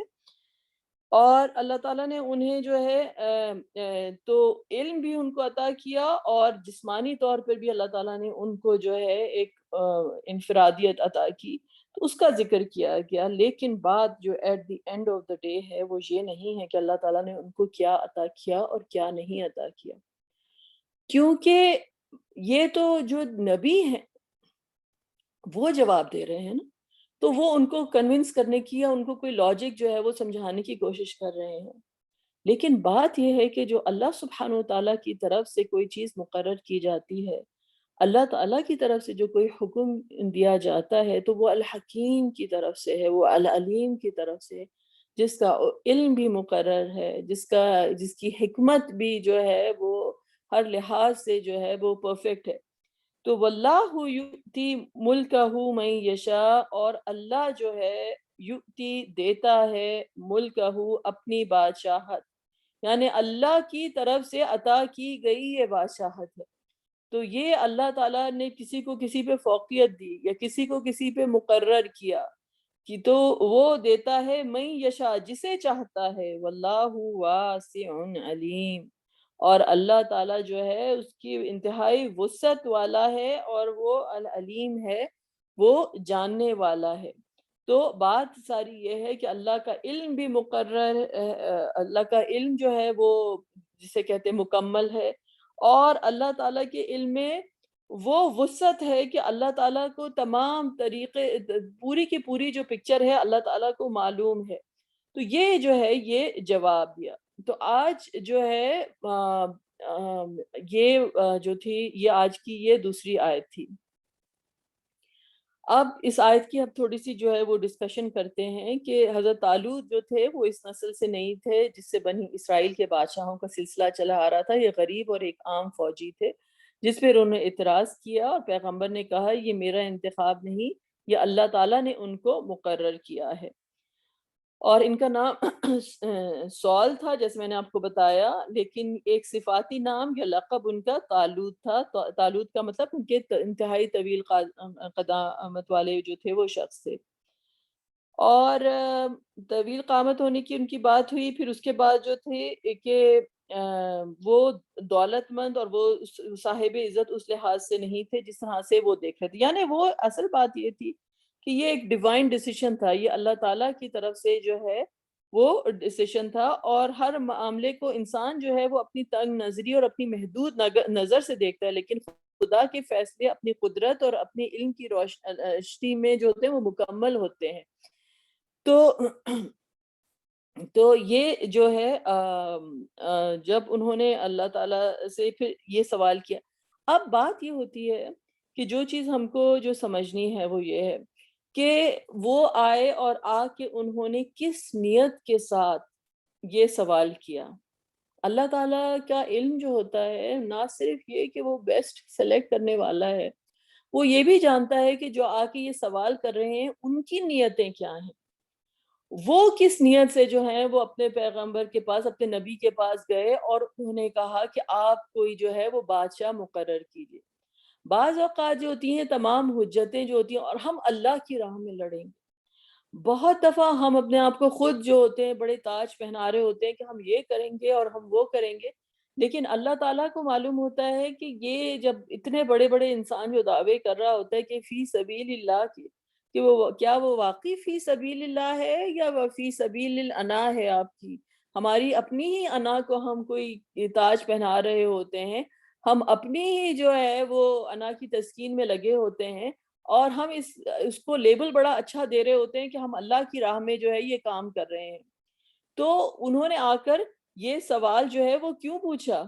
اور اللہ تعالیٰ نے انہیں جو ہے تو علم بھی ان کو عطا کیا، اور جسمانی طور پر بھی اللہ تعالیٰ نے ان کو جو ہے ایک انفرادیت عطا کی، تو اس کا ذکر کیا گیا، لیکن بات جو at the end of the day ہے وہ یہ نہیں ہے کہ اللہ تعالیٰ نے ان کو کیا عطا کیا اور کیا نہیں عطا کیا، کیونکہ یہ تو جو نبی ہیں وہ جواب دے رہے ہیں نا، تو وہ ان کو کنونس کرنے کی یا ان کو کوئی لاجک جو ہے وہ سمجھانے کی کوشش کر رہے ہیں، لیکن بات یہ ہے کہ جو اللہ سبحانہ وتعالیٰ کی طرف سے کوئی چیز مقرر کی جاتی ہے، اللہ تعالیٰ کی طرف سے جو کوئی حکم دیا جاتا ہے تو وہ الحکیم کی طرف سے ہے، وہ العلیم کی طرف سے ہے، جس کا علم بھی مقرر ہے، جس کی حکمت بھی جو ہے وہ ہر لحاظ سے جو ہے وہ پرفیکٹ ہے، تو واللہ یؤتی ملکہ من یشاء، اور اللہ جو ہے یؤتی دیتا ہے ملکہ اپنی بادشاہت، یعنی اللہ کی طرف سے عطا کی گئی یہ بادشاہت ہے، تو یہ اللہ تعالیٰ نے کسی کو کسی پہ فوقیت دی یا کسی کو کسی پہ مقرر کیا کہ تو وہ دیتا ہے من یشاء جسے چاہتا ہے، واللہ واسع علیم، اور اللہ تعالیٰ جو ہے اس کی انتہائی وسعت والا ہے اور وہ العلیم ہے، وہ جاننے والا ہے، تو بات ساری یہ ہے کہ اللہ کا علم بھی مقرر، اللہ کا علم جو ہے وہ جسے کہتے ہیں مکمل ہے، اور اللہ تعالیٰ کے علم میں وہ وسعت ہے کہ اللہ تعالیٰ کو تمام طریقے پوری کی پوری جو پکچر ہے اللہ تعالیٰ کو معلوم ہے، تو یہ جو ہے یہ جواب دیا، تو آج جو ہے یہ جو تھی یہ آج کی یہ دوسری آیت تھی، اب اس آیت کی اب تھوڑی سی جو ہے وہ ڈسکشن کرتے ہیں کہ حضرت طالوت جو تھے وہ اس نسل سے نہیں تھے جس سے بنی اسرائیل کے بادشاہوں کا سلسلہ چلا آ رہا تھا، یہ غریب اور ایک عام فوجی تھے، جس پہ انہوں نے اعتراض کیا اور پیغمبر نے کہا یہ میرا انتخاب نہیں، یہ اللہ تعالیٰ نے ان کو مقرر کیا ہے، اور ان کا نام سول تھا جیسے میں نے آپ کو بتایا، لیکن ایک صفاتی نام یا لقب ان کا طالوت تھا، طالوت کا مطلب ان کے انتہائی طویل قدامت والے جو تھے وہ شخص تھے، اور طویل قامت ہونے کی ان کی بات ہوئی، پھر اس کے بعد جو تھے کہ وہ دولت مند اور وہ صاحب عزت اس لحاظ سے نہیں تھے جس طرح سے وہ دیکھ رہے تھے، یعنی وہ اصل بات یہ تھی کہ یہ ایک ڈیوائن ڈیسیشن تھا، یہ اللہ تعالیٰ کی طرف سے جو ہے وہ ڈیسیشن تھا، اور ہر معاملے کو انسان جو ہے وہ اپنی تنگ نظری اور اپنی محدود نظر سے دیکھتا ہے، لیکن خدا کے فیصلے اپنی قدرت اور اپنی علم کی روشنی میں جو ہوتے ہیں وہ مکمل ہوتے ہیں، تو تو یہ جو ہے جب انہوں نے اللہ تعالیٰ سے پھر یہ سوال کیا، اب بات یہ ہوتی ہے کہ جو چیز ہم کو جو سمجھنی ہے وہ یہ ہے کہ وہ آئے اور آ کے انہوں نے کس نیت کے ساتھ یہ سوال کیا۔ اللہ تعالیٰ کا علم جو ہوتا ہے نہ صرف یہ کہ وہ بیسٹ سلیکٹ کرنے والا ہے، وہ یہ بھی جانتا ہے کہ جو آ کے یہ سوال کر رہے ہیں ان کی نیتیں کیا ہیں، وہ کس نیت سے جو ہیں وہ اپنے پیغمبر کے پاس، اپنے نبی کے پاس گئے اور انہوں نے کہا کہ آپ کوئی جو ہے وہ بادشاہ مقرر کیجئے۔ بعض اوقات جو ہوتی ہیں تمام حجتیں جو ہوتی ہیں اور ہم اللہ کی راہ میں لڑیں گے، بہت دفعہ ہم اپنے آپ کو خود جو ہوتے ہیں بڑے تاج پہنا رہے ہوتے ہیں کہ ہم یہ کریں گے اور ہم وہ کریں گے، لیکن اللہ تعالیٰ کو معلوم ہوتا ہے کہ یہ جب اتنے بڑے بڑے انسان جو دعوے کر رہا ہوتا ہے کہ فی سبیل اللہ کی، کہ وہ کیا وہ واقعی فی سبیل اللہ ہے یا وہ فی سبیل الانا ہے آپ کی، ہماری اپنی ہی انا کو ہم کوئی تاج پہنا رہے ہوتے ہیں، ہم اپنی ہی جو ہے وہ انا کی تسکین میں لگے ہوتے ہیں اور ہم اس کو لیبل بڑا اچھا دے رہے ہوتے ہیں کہ ہم اللہ کی راہ میں جو ہے یہ کام کر رہے ہیں۔ تو انہوں نے آ کر یہ سوال جو ہے وہ کیوں پوچھا،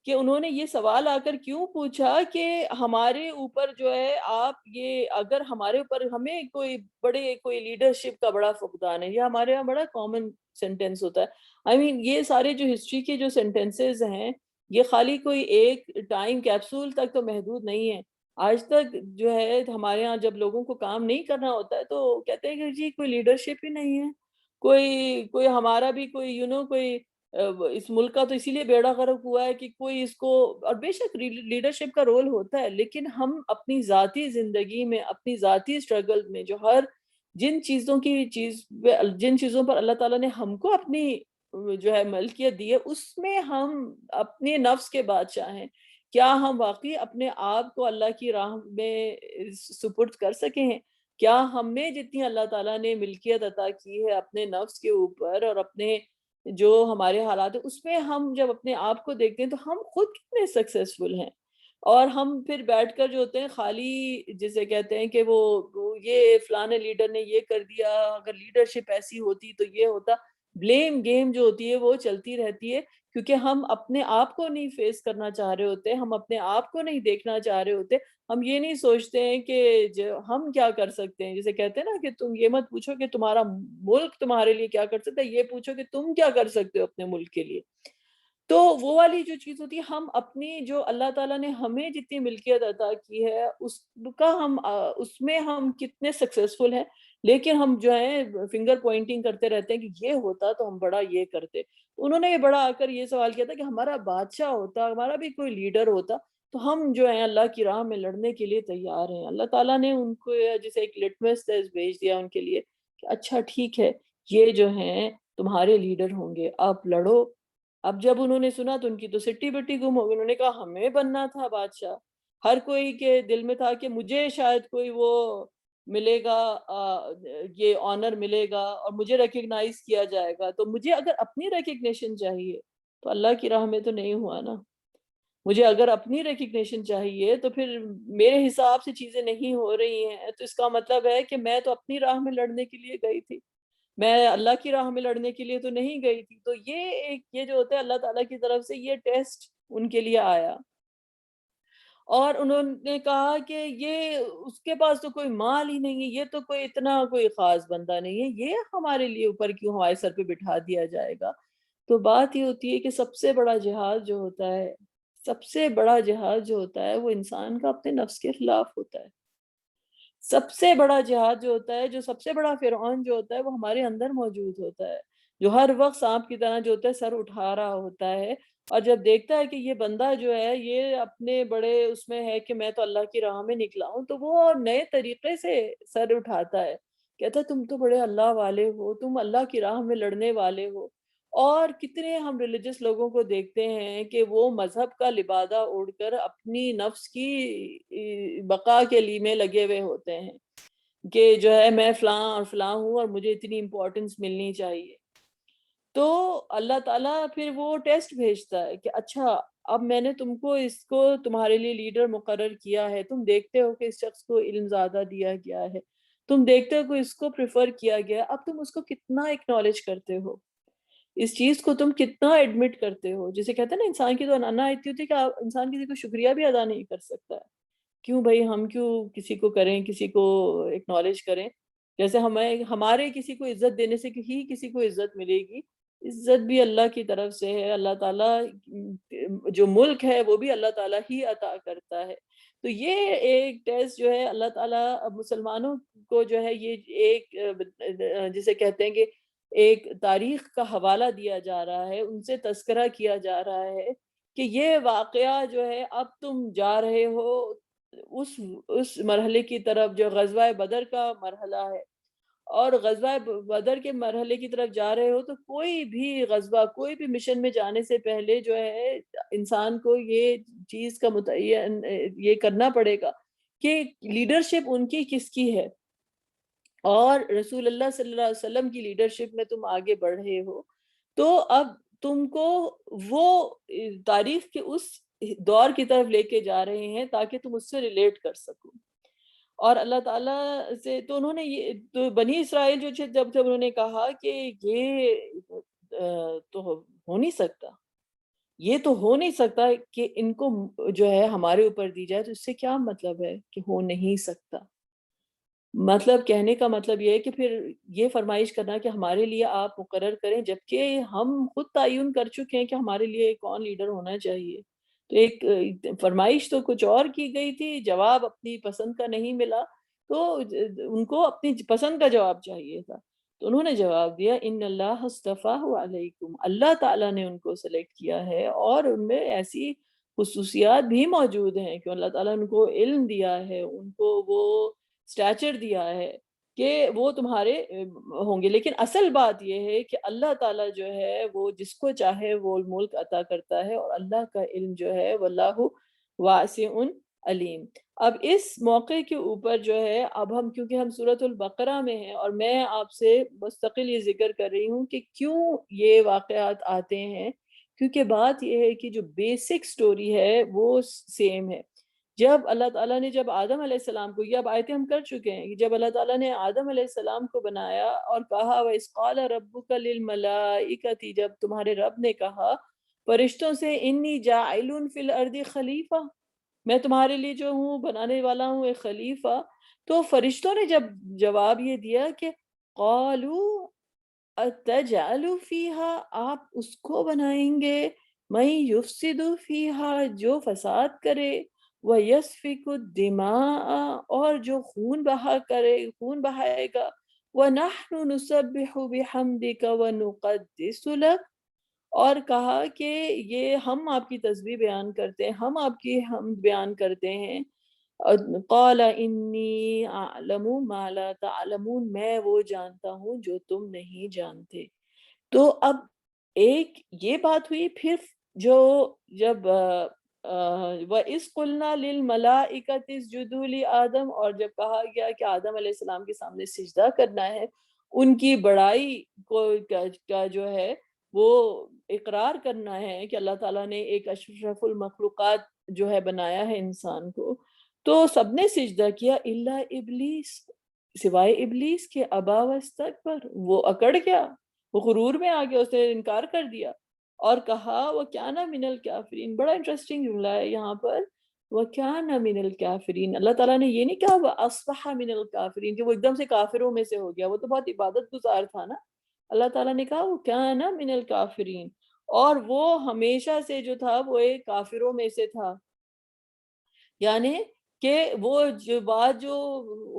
کہ انہوں نے یہ سوال آ کر کیوں پوچھا کہ ہمارے اوپر جو ہے آپ یہ اگر ہمارے اوپر ہمیں کوئی لیڈرشپ کا بڑا فقدان ہے، یہ ہمارے یہاں بڑا کامن سینٹینس ہوتا ہے۔ یہ سارے جو ہسٹری کے جو سینٹینسز ہیں یہ خالی کوئی ایک ٹائم کیپسول تک تو محدود نہیں ہے، آج تک جو ہے ہمارے ہاں جب لوگوں کو کام نہیں کرنا ہوتا ہے تو کہتے ہیں کہ جی کوئی لیڈرشپ ہی نہیں ہے، کوئی ہمارا بھی کوئی کوئی اس ملک کا تو اسی لیے بیڑا غرق ہوا ہے کہ کوئی اس کو، اور بے شک لیڈرشپ کا رول ہوتا ہے، لیکن ہم اپنی ذاتی زندگی میں اپنی ذاتی اسٹرگل میں جو جن چیزوں پر اللہ تعالیٰ نے ہم کو اپنی جو ہے ملکیت دی ہے اس میں ہم اپنے نفس کے بادشاہ ہیں، کیا ہم واقعی اپنے آپ کو اللہ کی راہ میں سپرد کر سکے ہیں؟ کیا ہمیں جتنی اللہ تعالیٰ نے ملکیت عطا کی ہے اپنے نفس کے اوپر اور اپنے جو ہمارے حالات ہیں اس میں ہم جب اپنے آپ کو دیکھتے ہیں تو ہم خود کتنے سکسیسفل ہیں، اور ہم پھر بیٹھ کر جو ہوتے ہیں خالی جسے کہتے ہیں کہ وہ یہ فلانے لیڈر نے یہ کر دیا، اگر لیڈرشپ ایسی ہوتی تو یہ ہوتا، بلیم گیم جو ہوتی ہے وہ چلتی رہتی ہے، کیونکہ ہم اپنے آپ کو نہیں فیس کرنا چاہ رہے ہوتے، ہم اپنے آپ کو نہیں دیکھنا چاہ رہے ہوتے، ہم یہ نہیں سوچتے ہیں کہ ہم کیا کر سکتے ہیں، جسے کہتے ہیں نا کہ تم یہ مت پوچھو کہ تمہارا ملک تمہارے لیے کیا کر سکتا ہے، یہ پوچھو کہ تم کیا کر سکتے ہو اپنے ملک کے لیے۔ تو وہ والی جو چیز ہوتی ہے ہم اپنی جو اللہ تعالیٰ نے ہمیں جتنی ملکیت عطا کی ہے اس میں ہم کتنے سکسیسفل ہیں، لیکن ہم جو ہیں فنگر پوائنٹنگ کرتے رہتے ہیں کہ یہ ہوتا تو ہم بڑا یہ کرتے۔ انہوں نے بڑا آ کر یہ سوال کیا تھا کہ ہمارا بادشاہ ہوتا، ہمارا بھی کوئی لیڈر ہوتا تو ہم جو ہیں اللہ کی راہ میں لڑنے کے لیے تیار ہیں۔ اللہ تعالیٰ نے ان کو جیسے ایک لٹمس ٹیسٹ بھیج دیا ان کے لیے کہ اچھا ٹھیک ہے، یہ جو ہیں تمہارے لیڈر ہوں گے، آپ لڑو۔ اب جب انہوں نے سنا تو ان کی تو سٹی بٹی گم ہو گئی، انہوں نے کہا ہمیں بننا تھا بادشاہ، ہر کوئی کے دل میں تھا کہ مجھے شاید کوئی وہ ملے گا، یہ آنر ملے گا اور مجھے ریکگنائز کیا جائے گا، تو مجھے اگر اپنی ریکگنیشن چاہیے تو اللہ کی راہ میں تو نہیں ہوا نا، مجھے اگر اپنی ریکگنیشن چاہیے تو پھر میرے حساب سے چیزیں نہیں ہو رہی ہیں، تو اس کا مطلب ہے کہ میں تو اپنی راہ میں لڑنے کے لیے گئی تھی، میں اللہ کی راہ میں لڑنے کے لیے تو نہیں گئی تھی۔ تو یہ جو ہوتا ہے اللہ تعالیٰ کی طرف سے یہ ٹیسٹ ان کے لیے آیا، اور انہوں نے کہا کہ یہ اس کے پاس تو کوئی مال ہی نہیں ہے، یہ تو کوئی اتنا کوئی خاص بندہ نہیں ہے، یہ ہمارے لیے اوپر کیوں ہمارے سر پہ بٹھا دیا جائے گا۔ تو بات یہ ہوتی ہے کہ سب سے بڑا جہاد جو ہوتا ہے، سب سے بڑا جہاد جو ہوتا ہے وہ انسان کا اپنے نفس کے خلاف ہوتا ہے۔ سب سے بڑا جہاد جو ہوتا ہے، جو سب سے بڑا فرعون جو ہوتا ہے وہ ہمارے اندر موجود ہوتا ہے، جو ہر وقت سانپ کی طرح جو ہوتا ہے سر اٹھا رہا ہوتا ہے، اور جب دیکھتا ہے کہ یہ بندہ جو ہے یہ اپنے بڑے اس میں ہے کہ میں تو اللہ کی راہ میں نکلا ہوں، تو وہ نئے طریقے سے سر اٹھاتا ہے، کہتا ہے تم تو بڑے اللہ والے ہو، تم اللہ کی راہ میں لڑنے والے ہو۔ اور کتنے ہم ریلیجس لوگوں کو دیکھتے ہیں کہ وہ مذہب کا لبادہ اوڑھ کر اپنی نفس کی بقا کے لیے میں لگے ہوئے ہوتے ہیں کہ جو ہے میں فلاں اور فلاں ہوں اور مجھے اتنی امپورٹنس ملنی چاہیے۔ تو اللہ تعالیٰ پھر وہ ٹیسٹ بھیجتا ہے کہ اچھا اب میں نے تم کو اس کو تمہارے لیے لیڈر مقرر کیا ہے، تم دیکھتے ہو کہ اس شخص کو علم زیادہ دیا گیا ہے، تم دیکھتے ہو کہ اس کو پریفر کیا گیا ہے، اب تم اس کو کتنا اکنالج کرتے ہو، اس چیز کو تم کتنا ایڈمٹ کرتے ہو. جسے کہتے ہیں نا انسان کی تو انا اتنی ہوتی ہے کہ انسان کسی کو شکریہ بھی ادا نہیں کر سکتا ہے. کیوں بھائی ہم کیوں کسی کو کریں, کسی کو اکنالج کریں؟ جیسے ہمیں ہمارے کسی کو عزت دینے سے ہی کسی کو عزت ملے گی. عزت بھی اللہ کی طرف سے ہے. اللہ تعالیٰ جو ملک ہے وہ بھی اللہ تعالیٰ ہی عطا کرتا ہے. تو یہ ایک ٹیسٹ جو ہے اللہ تعالیٰ اب مسلمانوں کو جو ہے یہ ایک جسے کہتے ہیں کہ ایک تاریخ کا حوالہ دیا جا رہا ہے, ان سے تذکرہ کیا جا رہا ہے کہ یہ واقعہ جو ہے اب تم جا رہے ہو اس مرحلے کی طرف جو غزوہ بدر کا مرحلہ ہے, اور غزوہ بدر کے مرحلے کی طرف جا رہے ہو. تو کوئی بھی غزوہ, کوئی بھی مشن میں جانے سے پہلے جو ہے انسان کو یہ چیز کا متعین یہ کرنا پڑے گا کہ لیڈرشپ ان کی کس کی ہے, اور رسول اللہ صلی اللہ علیہ وسلم کی لیڈرشپ میں تم آگے بڑھ رہے ہو. تو اب تم کو وہ تاریخ کے اس دور کی طرف لے کے جا رہے ہیں تاکہ تم اس سے ریلیٹ کر سکو. اور اللہ تعالیٰ سے تو انہوں نے یہ تو بنی اسرائیل جو جب انہوں نے کہا کہ یہ تو ہو نہیں سکتا, یہ تو ہو نہیں سکتا کہ ان کو جو ہے ہمارے اوپر دی جائے, تو اس سے کیا مطلب ہے کہ ہو نہیں سکتا؟ مطلب کہنے کا مطلب یہ ہے کہ پھر یہ فرمائش کرنا کہ ہمارے لیے آپ مقرر کریں, جبکہ ہم خود تعین کر چکے ہیں کہ ہمارے لیے کون لیڈر ہونا چاہیے. تو ایک فرمائش تو کچھ اور کی گئی تھی, جواب اپنی پسند کا نہیں ملا, تو ان کو اپنی پسند کا جواب چاہیے تھا. تو انہوں نے جواب دیا ان اللہ اصطفیٰ علیکم, اللہ تعالیٰ نے ان کو سلیکٹ کیا ہے, اور ان میں ایسی خصوصیات بھی موجود ہیں کہ اللہ تعالیٰ نے ان کو علم دیا ہے, ان کو وہ سٹیچر دیا ہے کہ وہ تمہارے ہوں گے. لیکن اصل بات یہ ہے کہ اللہ تعالیٰ جو ہے وہ جس کو چاہے وہ ملک عطا کرتا ہے, اور اللہ کا علم جو ہے واللہ واسع علیم. اب اس موقع کے اوپر جو ہے اب ہم, کیونکہ ہم سورۃ البقرہ میں ہیں, اور میں آپ سے مستقل یہ ذکر کر رہی ہوں کہ کیوں یہ واقعات آتے ہیں, کیونکہ بات یہ ہے کہ جو بیسک سٹوری ہے وہ سیم ہے. جب اللہ تعالیٰ نے جب آدم علیہ السلام کو, یہ اب آیتیں ہم کر چکے ہیں, کہ جب اللہ تعالیٰ نے آدم علیہ السلام کو بنایا اور کہا وَإِذْ قَالَ رَبُّكَ لِلْمَلَائِكَةِ, جب تمہارے رب نے کہا فرشتوں سے انی جاعل فی الارض خلیفہ, میں تمہارے لیے جو ہوں بنانے والا ہوں ایک خلیفہ. تو فرشتوں نے جب جواب یہ دیا کہ قالوا اتجعل فیہا, آپ اس کو بنائیں گے من یفسد فیہا, جو فساد کرے, وَيَسْفِكُ الدِّمَاءَ, اور جو خون بہا کرے, خون بہائے گا, وَنَحْنُ نُسَبِّحُ بِحَمْدِكَ وَنُقَدِّسُ لَكَ, اور کہا کہ یہ ہم آپ کی تسبیح بیان کرتے ہیں, ہم آپ کی حمد بیان کرتے ہیں. قال انی اعلم ما لا تعلمون, میں وہ جانتا ہوں جو تم نہیں جانتے. تو اب ایک یہ بات ہوئی. پھر جو جب وَإِذْ قُلْنَا لِلْمَلَائِكَةِ اسْجُدُوا لِآدَمَ, اور جب کہا گیا کہ آدم علیہ السلام کے سامنے سجدہ کرنا ہے, ان کی بڑائی کو کا جو ہے وہ اقرار کرنا ہے کہ اللہ تعالیٰ نے ایک اشرف المخلوقات جو ہے بنایا ہے انسان کو, تو سب نے سجدہ کیا الا ابلیس, سوائے ابلیس کے. ابا واستکبر, وہ اکڑ گیا, وہ غرور میں آ گیا, اس نے انکار کر دیا اور کہا وَكَانَ مِنَ الْكَافِرِينَ. بڑا انٹرسٹنگ جملہ ہے یہاں پر, وَكَانَ مِنَ الْكَافِرِينَ. اللہ تعالیٰ نے یہ نہیں کہا وَأَصْبَحَ مِنَ الْكَافِرِينَ کہ وہ ایک دم سے کافروں میں سے ہو گیا, وہ تو بہت عبادت گزار تھا نا. اللہ تعالیٰ نے کہا وَكَانَ مِنَ الْكَافِرِينَ, اور وہ ہمیشہ سے جو تھا وہ ایک کافروں میں سے تھا. یعنی کہ وہ جو بات جو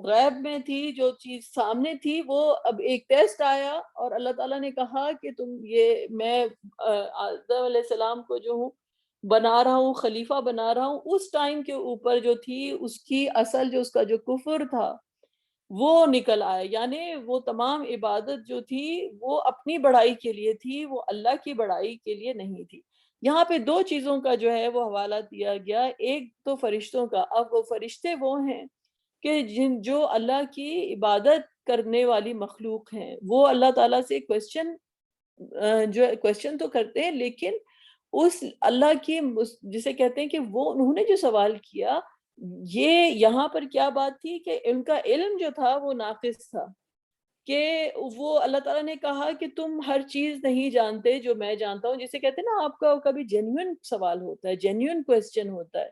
غیب میں تھی, جو چیز سامنے تھی, وہ اب ایک ٹیسٹ آیا, اور اللہ تعالیٰ نے کہا کہ تم یہ میں آدم علیہ السلام کو جو ہوں بنا رہا ہوں, خلیفہ بنا رہا ہوں. اس ٹائم کے اوپر جو تھی اس کی اصل جو اس کا جو کفر تھا وہ نکل آیا. یعنی وہ تمام عبادت جو تھی وہ اپنی بڑائی کے لیے تھی, وہ اللہ کی بڑائی کے لیے نہیں تھی. یہاں پہ دو چیزوں کا جو ہے وہ حوالہ دیا گیا. ایک تو فرشتوں کا. اب وہ فرشتے وہ ہیں کہ جو اللہ کی عبادت کرنے والی مخلوق ہیں, وہ اللہ تعالیٰ سے کوشچن تو کرتے ہیں, لیکن اس اللہ کی جسے کہتے ہیں کہ وہ انہوں نے جو سوال کیا, یہ یہاں پر کیا بات تھی کہ ان کا علم جو تھا وہ ناقص تھا. کہ وہ اللہ تعالیٰ نے کہا کہ تم ہر چیز نہیں جانتے جو میں جانتا ہوں، جسے کہتے ہیں نا آپ کا کبھی جینیون سوال ہوتا ہے، جینیون کویسچن ہوتا ہے،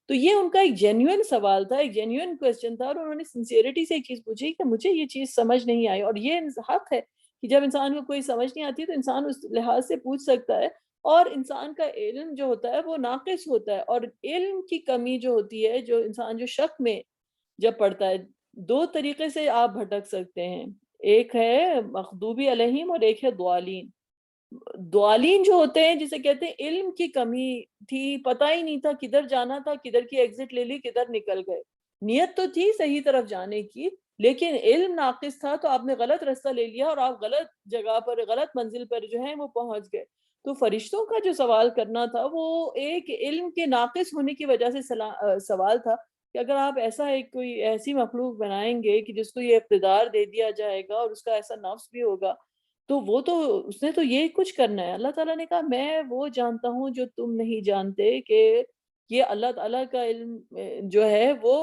تو یہ ان کا ایک جینیون سوال تھا، ایک جینیون کویسچن تھا، اور انہوں نے سنسیئرٹی سے ایک چیز پوچھی کہ مجھے یہ چیز سمجھ نہیں آئی، اور یہ حق ہے کہ جب انسان کو کوئی سمجھ نہیں آتی تو انسان اس لحاظ سے پوچھ سکتا ہے، اور انسان کا علم جو ہوتا ہے وہ ناقص ہوتا ہے، اور علم کی کمی جو ہوتی ہے، جو انسان جو شک میں جب پڑھتا ہے، دو طریقے سے آپ بھٹک سکتے ہیں، ایک ہے مغضوبی علیہم اور ایک ہے ضالین۔ دعالین جو ہوتے ہیں جسے کہتے ہیں علم کی کمی تھی، پتہ ہی نہیں تھا کدھر جانا تھا، کدھر کی ایگزٹ لے لی، کدھر نکل گئے، نیت تو تھی صحیح طرف جانے کی، لیکن علم ناقص تھا تو آپ نے غلط راستہ لے لیا اور آپ غلط جگہ پر، غلط منزل پر جو ہے وہ پہنچ گئے۔ تو فرشتوں کا جو سوال کرنا تھا وہ ایک علم کے ناقص ہونے کی وجہ سے سوال تھا کہ اگر آپ ایسا ایک کوئی ایسی مخلوق بنائیں گے کہ جس کو یہ اقتدار دے دیا جائے گا اور اس کا ایسا نفس بھی ہوگا، تو وہ تو اس نے تو یہ کچھ کرنا ہے۔ اللہ تعالیٰ نے کہا میں وہ جانتا ہوں جو تم نہیں جانتے، کہ یہ اللہ تعالیٰ کا علم جو ہے وہ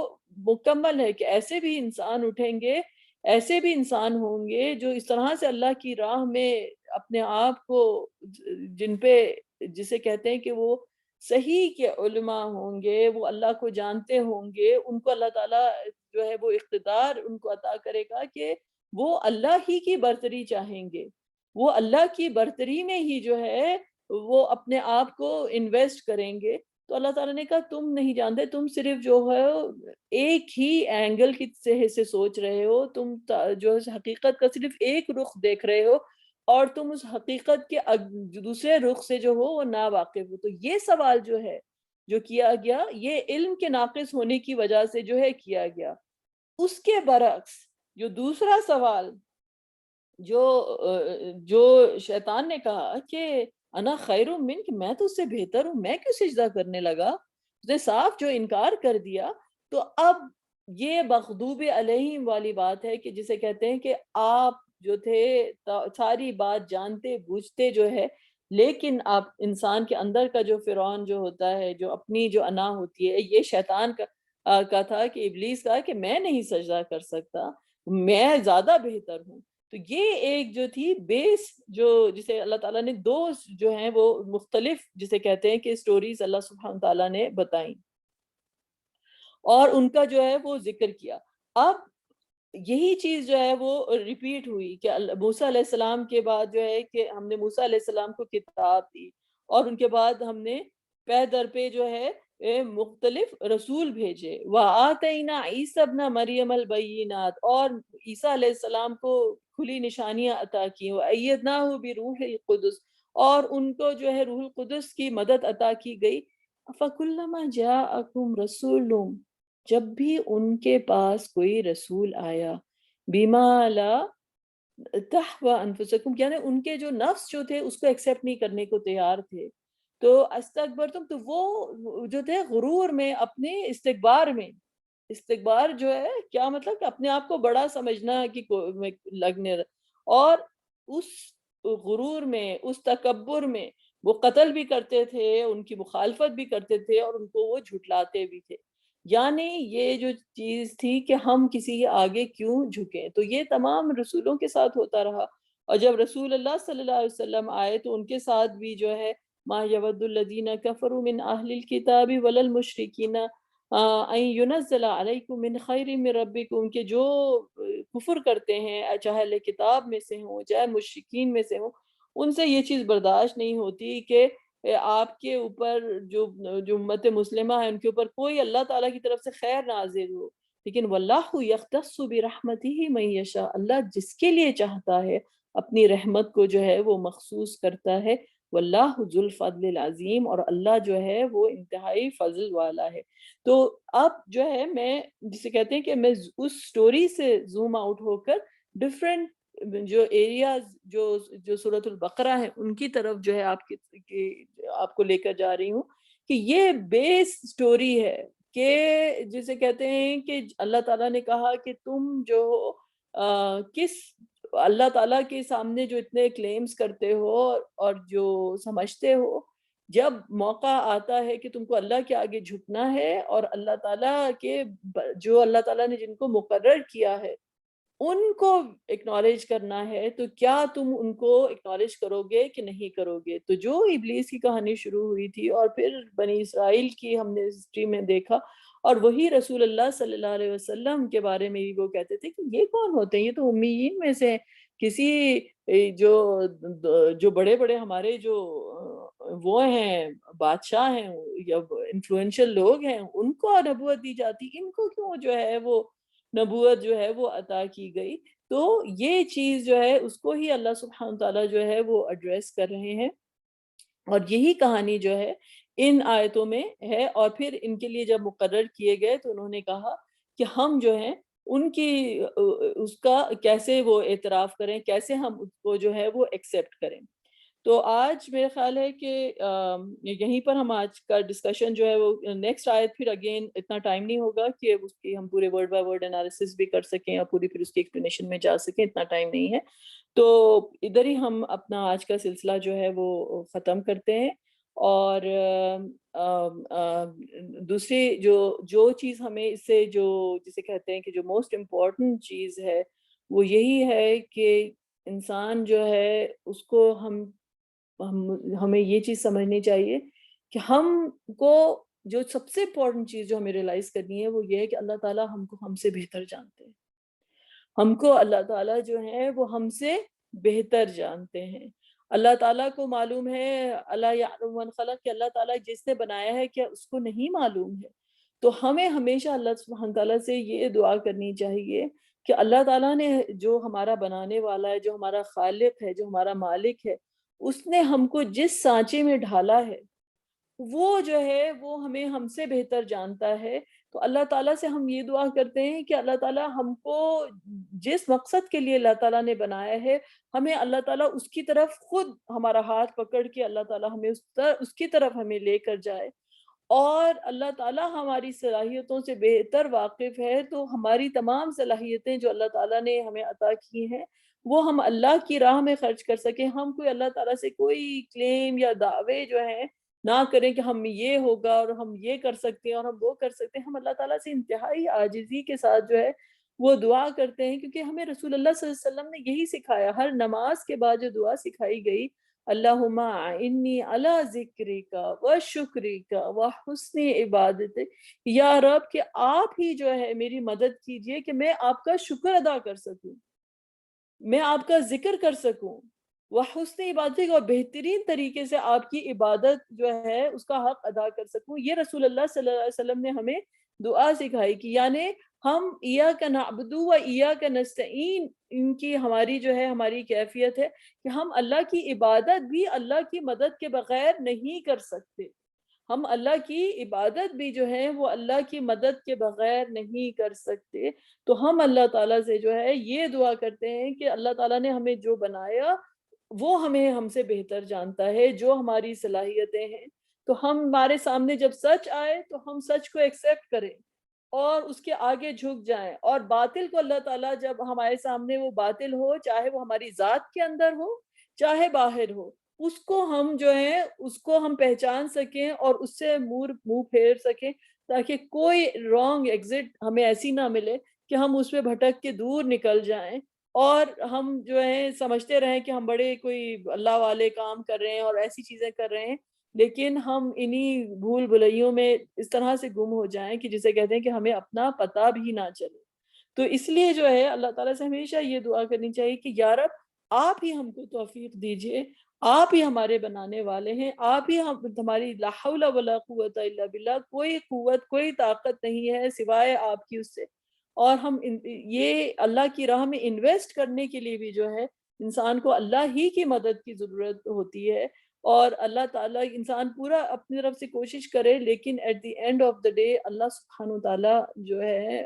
مکمل ہے، کہ ایسے بھی انسان اٹھیں گے، ایسے بھی انسان ہوں گے جو اس طرح سے اللہ کی راہ میں اپنے آپ کو جن پہ، جسے کہتے ہیں کہ وہ صحیح کے علماء ہوں گے، وہ اللہ کو جانتے ہوں گے، ان کو اللہ تعالیٰ جو ہے وہ اقتدار ان کو عطا کرے گا کہ وہ اللہ ہی کی برتری چاہیں گے، وہ اللہ کی برتری میں ہی جو ہے وہ اپنے آپ کو انویسٹ کریں گے۔ تو اللہ تعالیٰ نے کہا تم نہیں جانتے، تم صرف جو ہے ایک ہی اینگل کی سے سوچ رہے ہو، تم جو ہے حقیقت کا صرف ایک رخ دیکھ رہے ہو، اور تم اس حقیقت کے دوسرے رخ سے جو ہو وہ نا واقف ہو۔ تو یہ سوال جو ہے جو کیا گیا، یہ علم کے ناقص ہونے کی وجہ سے جو ہے کیا گیا۔ اس کے برعکس جو دوسرا سوال جو جو شیطان نے کہا کہ انا خیر من، کہ میں تو اس سے بہتر ہوں، میں کیوں سجدہ کرنے لگا، اس نے صاف جو انکار کر دیا۔ تو اب یہ مغضوب علیہم والی بات ہے کہ جسے کہتے ہیں کہ آپ جو تھے ساری بات جانتے بوجھتے جو ہے، لیکن آپ انسان کے اندر کا جو فرعون جو ہوتا ہے، جو اپنی جو انا ہوتی ہے، یہ شیطان کا تھا کہ ابلیس کا کہ میں نہیں سجدہ کر سکتا، میں زیادہ بہتر ہوں۔ تو یہ ایک جو تھی بیس، جو جسے اللہ تعالیٰ نے دو جو ہیں وہ مختلف جسے کہتے ہیں کہ سٹوریز اللہ سبحانہ تعالیٰ نے بتائیں اور ان کا جو ہے وہ ذکر کیا۔ اب یہی چیز جو ہے وہ ریپیٹ ہوئی کہ موسیٰ علیہ السلام کے بعد جو ہے کہ ہم نے موسیٰ علیہ السلام کو کتاب دی، اور ان کے بعد ہم نے پے در پہ جو ہے مختلف رسول بھیجے، وَآتَيْنَا عِيسَى ابْنَ مَرْيَمَ الْبَيِّنَاتِ، اور عیسیٰ علیہ السلام کو کھلی نشانیاں عطا کی، وَأَيَّدْنَاهُ بِرُوحِ الْقُدُسِ، اور ان کو جو ہے روح القدس کی مدد عطا کی گئی۔ فَكُلَّمَا جَاءَكُمْ رَسُولٌ، جب بھی ان کے پاس کوئی رسول آیا، بیما لا تہوی انفسکم، یعنی ان کے جو نفس جو تھے اس کو ایکسیپٹ نہیں کرنے کو تیار تھے، تو استکبرتم، تو وہ جو تھے غرور میں، اپنے استکبار میں، استکبار جو ہے کیا مطلب کہ اپنے آپ کو بڑا سمجھنا کہ لگنے، اور اس غرور میں، اس تکبر میں وہ قتل بھی کرتے تھے، ان کی مخالفت بھی کرتے تھے، اور ان کو وہ جھٹلاتے بھی تھے۔ یعنی یہ جو چیز تھی کہ ہم کسی کے آگے کیوں جھکیں، تو یہ تمام رسولوں کے ساتھ ہوتا رہا، اور جب رسول اللہ صلی اللہ علیہ وسلم آئے تو ان کے ساتھ بھی جو ہے ما یود الذین کفروا من اہل الکتاب ولا المشرکین ان ینزل علیکم من خیر من ربکم، کہ جو کفر کرتے ہیں چاہے اہل کتاب میں سے ہوں چاہے مشرکین میں سے ہوں، ان سے یہ چیز برداشت نہیں ہوتی کہ آپ کے اوپر جو امت مسلمہ ہے ان کے اوپر کوئی اللہ تعالیٰ کی طرف سے خیر نازل ہو، لیکن واللہ یختص برحمتہ من یشاء، اللہ جس کے لیے چاہتا ہے اپنی رحمت کو جو ہے وہ مخصوص کرتا ہے، واللہ ذو الفضل العظیم، اور اللہ جو ہے وہ انتہائی فضل والا ہے۔ تو اب جو ہے میں جسے کہتے ہیں کہ میں اس سٹوری سے زوم آؤٹ ہو کر ڈفرینٹ جو ایریاز جو سورۃ البقرہ ہے ان کی طرف جو ہے آپ کو لے کر جا رہی ہوں، کہ یہ بیس سٹوری ہے کہ جسے کہتے ہیں کہ اللہ تعالیٰ نے کہا کہ تم جو کس اللہ تعالیٰ کے سامنے جو اتنے کلیمز کرتے ہو اور جو سمجھتے ہو، جب موقع آتا ہے کہ تم کو اللہ کے آگے جھکنا ہے اور اللہ تعالیٰ کے جو اللہ تعالیٰ نے جن کو مقرر کیا ہے ان کو اکنالج کرنا ہے تو کیا تم ان کو اکنالج کرو گے کہ نہیں کرو گے؟ تو جو ابلیس کی کہانی شروع ہوئی تھی اور پھر بنی اسرائیل کی ہم نے ہسٹری میں دیکھا، اور وہی رسول اللہ صلی اللہ علیہ وسلم کے بارے میں بھی وہ کہتے تھے کہ یہ کون ہوتے ہیں، یہ تو امیین میں سے ہیں، کسی جو بڑے بڑے ہمارے جو وہ ہیں بادشاہ ہیں یا انفلوئنشل لوگ ہیں ان کو نبوت دی جاتی، ان کو کیوں جو ہے وہ نبوت جو ہے وہ عطا کی گئی؟ تو یہ چیز جو ہے اس کو ہی اللہ سبحانہ تعالیٰ جو ہے وہ ایڈریس کر رہے ہیں، اور یہی کہانی جو ہے ان آیتوں میں ہے۔ اور پھر ان کے لیے جب مقرر کیے گئے تو انہوں نے کہا کہ ہم جو ہیں ان کی اس کا کیسے وہ اعتراف کریں، کیسے ہم اس کو جو ہے وہ ایکسیپٹ کریں۔ تو آج میرا خیال ہے کہ یہیں پر ہم آج کا ڈسکشن جو ہے وہ نیکسٹ آیت، پھر اگین اتنا ٹائم نہیں ہوگا کہ اس کی ہم پورے ورڈ بائی ورڈ انالیسس بھی کر سکیں اور پوری پھر اس کی ایکسپلینیشن میں جا سکیں، اتنا ٹائم نہیں ہے۔ تو ادھر ہی ہم اپنا آج کا سلسلہ جو ہے وہ ختم کرتے ہیں، اور دوسری جو چیز ہمیں اس سے جو جسے کہتے ہیں کہ جو موسٹ امپورٹنٹ چیز ہے وہ یہی ہے کہ انسان جو ہے اس کو ہمیں یہ چیز سمجھنی چاہیے کہ ہم کو جو سب سے امپورٹنٹ چیز جو ہمیں ریلائز کرنی ہے وہ یہ ہے کہ اللہ تعالیٰ ہم سے بہتر جانتے ہیں۔ ہم کو اللہ تعالیٰ جو ہے وہ ہم سے بہتر جانتے ہیں۔ اللہ تعالیٰ کو معلوم ہے، اللہ یعلم من خلق، کہ اللہ تعالیٰ جس نے بنایا ہے کیا اس کو نہیں معلوم ہے؟ تو ہمیں ہمیشہ اللہ سبحانہ تعالیٰ سے یہ دعا کرنی چاہیے کہ اللہ تعالیٰ نے جو ہمارا بنانے والا ہے، جو ہمارا خالق ہے، جو ہمارا مالک ہے، اس نے ہم کو جس سانچے میں ڈھالا ہے وہ جو ہے وہ ہم سے بہتر جانتا ہے۔ تو اللہ تعالیٰ سے ہم یہ دعا کرتے ہیں کہ اللہ تعالیٰ ہم کو جس مقصد کے لیے اللہ تعالیٰ نے بنایا ہے، ہمیں اللہ تعالیٰ اس کی طرف خود ہمارا ہاتھ پکڑ کے اللہ تعالیٰ ہمیں اس کی طرف ہمیں لے کر جائے، اور اللہ تعالیٰ ہماری صلاحیتوں سے بہتر واقف ہے۔ تو ہماری تمام صلاحیتیں جو اللہ تعالیٰ نے ہمیں عطا کی ہیں وہ ہم اللہ کی راہ میں خرچ کر سکیں۔ ہم کوئی اللہ تعالیٰ سے کوئی کلیم یا دعوے جو ہیں نہ کریں کہ ہم یہ ہوگا اور ہم یہ کر سکتے ہیں اور ہم وہ کر سکتے ہیں۔ ہم اللہ تعالیٰ سے انتہائی عاجزی کے ساتھ جو ہے وہ دعا کرتے ہیں، کیونکہ ہمیں رسول اللہ صلی اللہ علیہ وسلم نے یہی سکھایا۔ ہر نماز کے بعد جو دعا سکھائی گئی، اللہم اعنی علی ذکرک و شکرک و حسن عبادتک، یا رب کہ آپ ہی جو ہے میری مدد کیجئے کہ میں آپ کا شکر ادا کر سکوں، میں آپ کا ذکر کر سکوں، وہ حسن عبادت اور بہترین طریقے سے آپ کی عبادت جو ہے اس کا حق ادا کر سکوں۔ یہ رسول اللہ صلی اللہ علیہ وسلم نے ہمیں دعا سکھائی کہ یعنی ہم ایاک نعبد و ایاک نستعین، ان کی ہماری جو ہے ہماری کیفیت ہے کہ ہم اللہ کی عبادت بھی اللہ کی مدد کے بغیر نہیں کر سکتے۔ ہم اللہ کی عبادت بھی جو ہے وہ اللہ کی مدد کے بغیر نہیں کر سکتے۔ تو ہم اللہ تعالیٰ سے جو ہے یہ دعا کرتے ہیں کہ اللہ تعالیٰ نے ہمیں جو بنایا وہ ہم سے بہتر جانتا ہے، جو ہماری صلاحیتیں ہیں۔ تو ہمارے سامنے جب سچ آئے تو ہم سچ کو ایکسیپٹ کریں اور اس کے آگے جھک جائیں، اور باطل کو اللہ تعالیٰ جب ہمارے سامنے وہ باطل ہو، چاہے وہ ہماری ذات کے اندر ہو چاہے باہر ہو، اس کو ہم جو ہے اس کو ہم پہچان سکیں اور اس سے منہ پھیر سکیں، تاکہ کوئی رانگ ایگزٹ ہمیں ایسی نہ ملے کہ ہم اس پہ بھٹک کے دور نکل جائیں اور ہم جو ہے سمجھتے رہیں کہ ہم بڑے کوئی اللہ والے کام کر رہے ہیں اور ایسی چیزیں کر رہے ہیں، لیکن ہم انہی بھول بھلائیوں میں اس طرح سے گم ہو جائیں کہ جسے کہتے ہیں کہ ہمیں اپنا پتہ بھی نہ چلے۔ تو اس لیے جو ہے اللہ تعالیٰ سے ہمیشہ یہ دعا کرنی چاہیے کہ یا رب آپ ہی ہم کو توفیق دیجئے، آپ ہی ہمارے بنانے والے ہیں، آپ ہی ہماری لا حول ولا قوت الا باللہ، کوئی قوت کوئی طاقت نہیں ہے سوائے آپ کی اس سے۔ اور ہم یہ اللہ کی راہ میں انویسٹ کرنے کے لیے بھی جو ہے انسان کو اللہ ہی کی مدد کی ضرورت ہوتی ہے، اور اللہ تعالیٰ انسان پورا اپنی طرف سے کوشش کرے، لیکن at the end of the day اللہ سبحانہ تعالیٰ جو ہے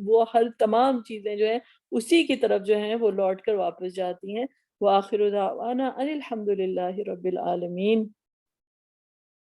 وہ ہر تمام چیزیں جو ہیں اسی کی طرف جو ہیں وہ لوٹ کر واپس جاتی ہیں۔ وآخر دعوانا ان الحمد للہ رب العالمین۔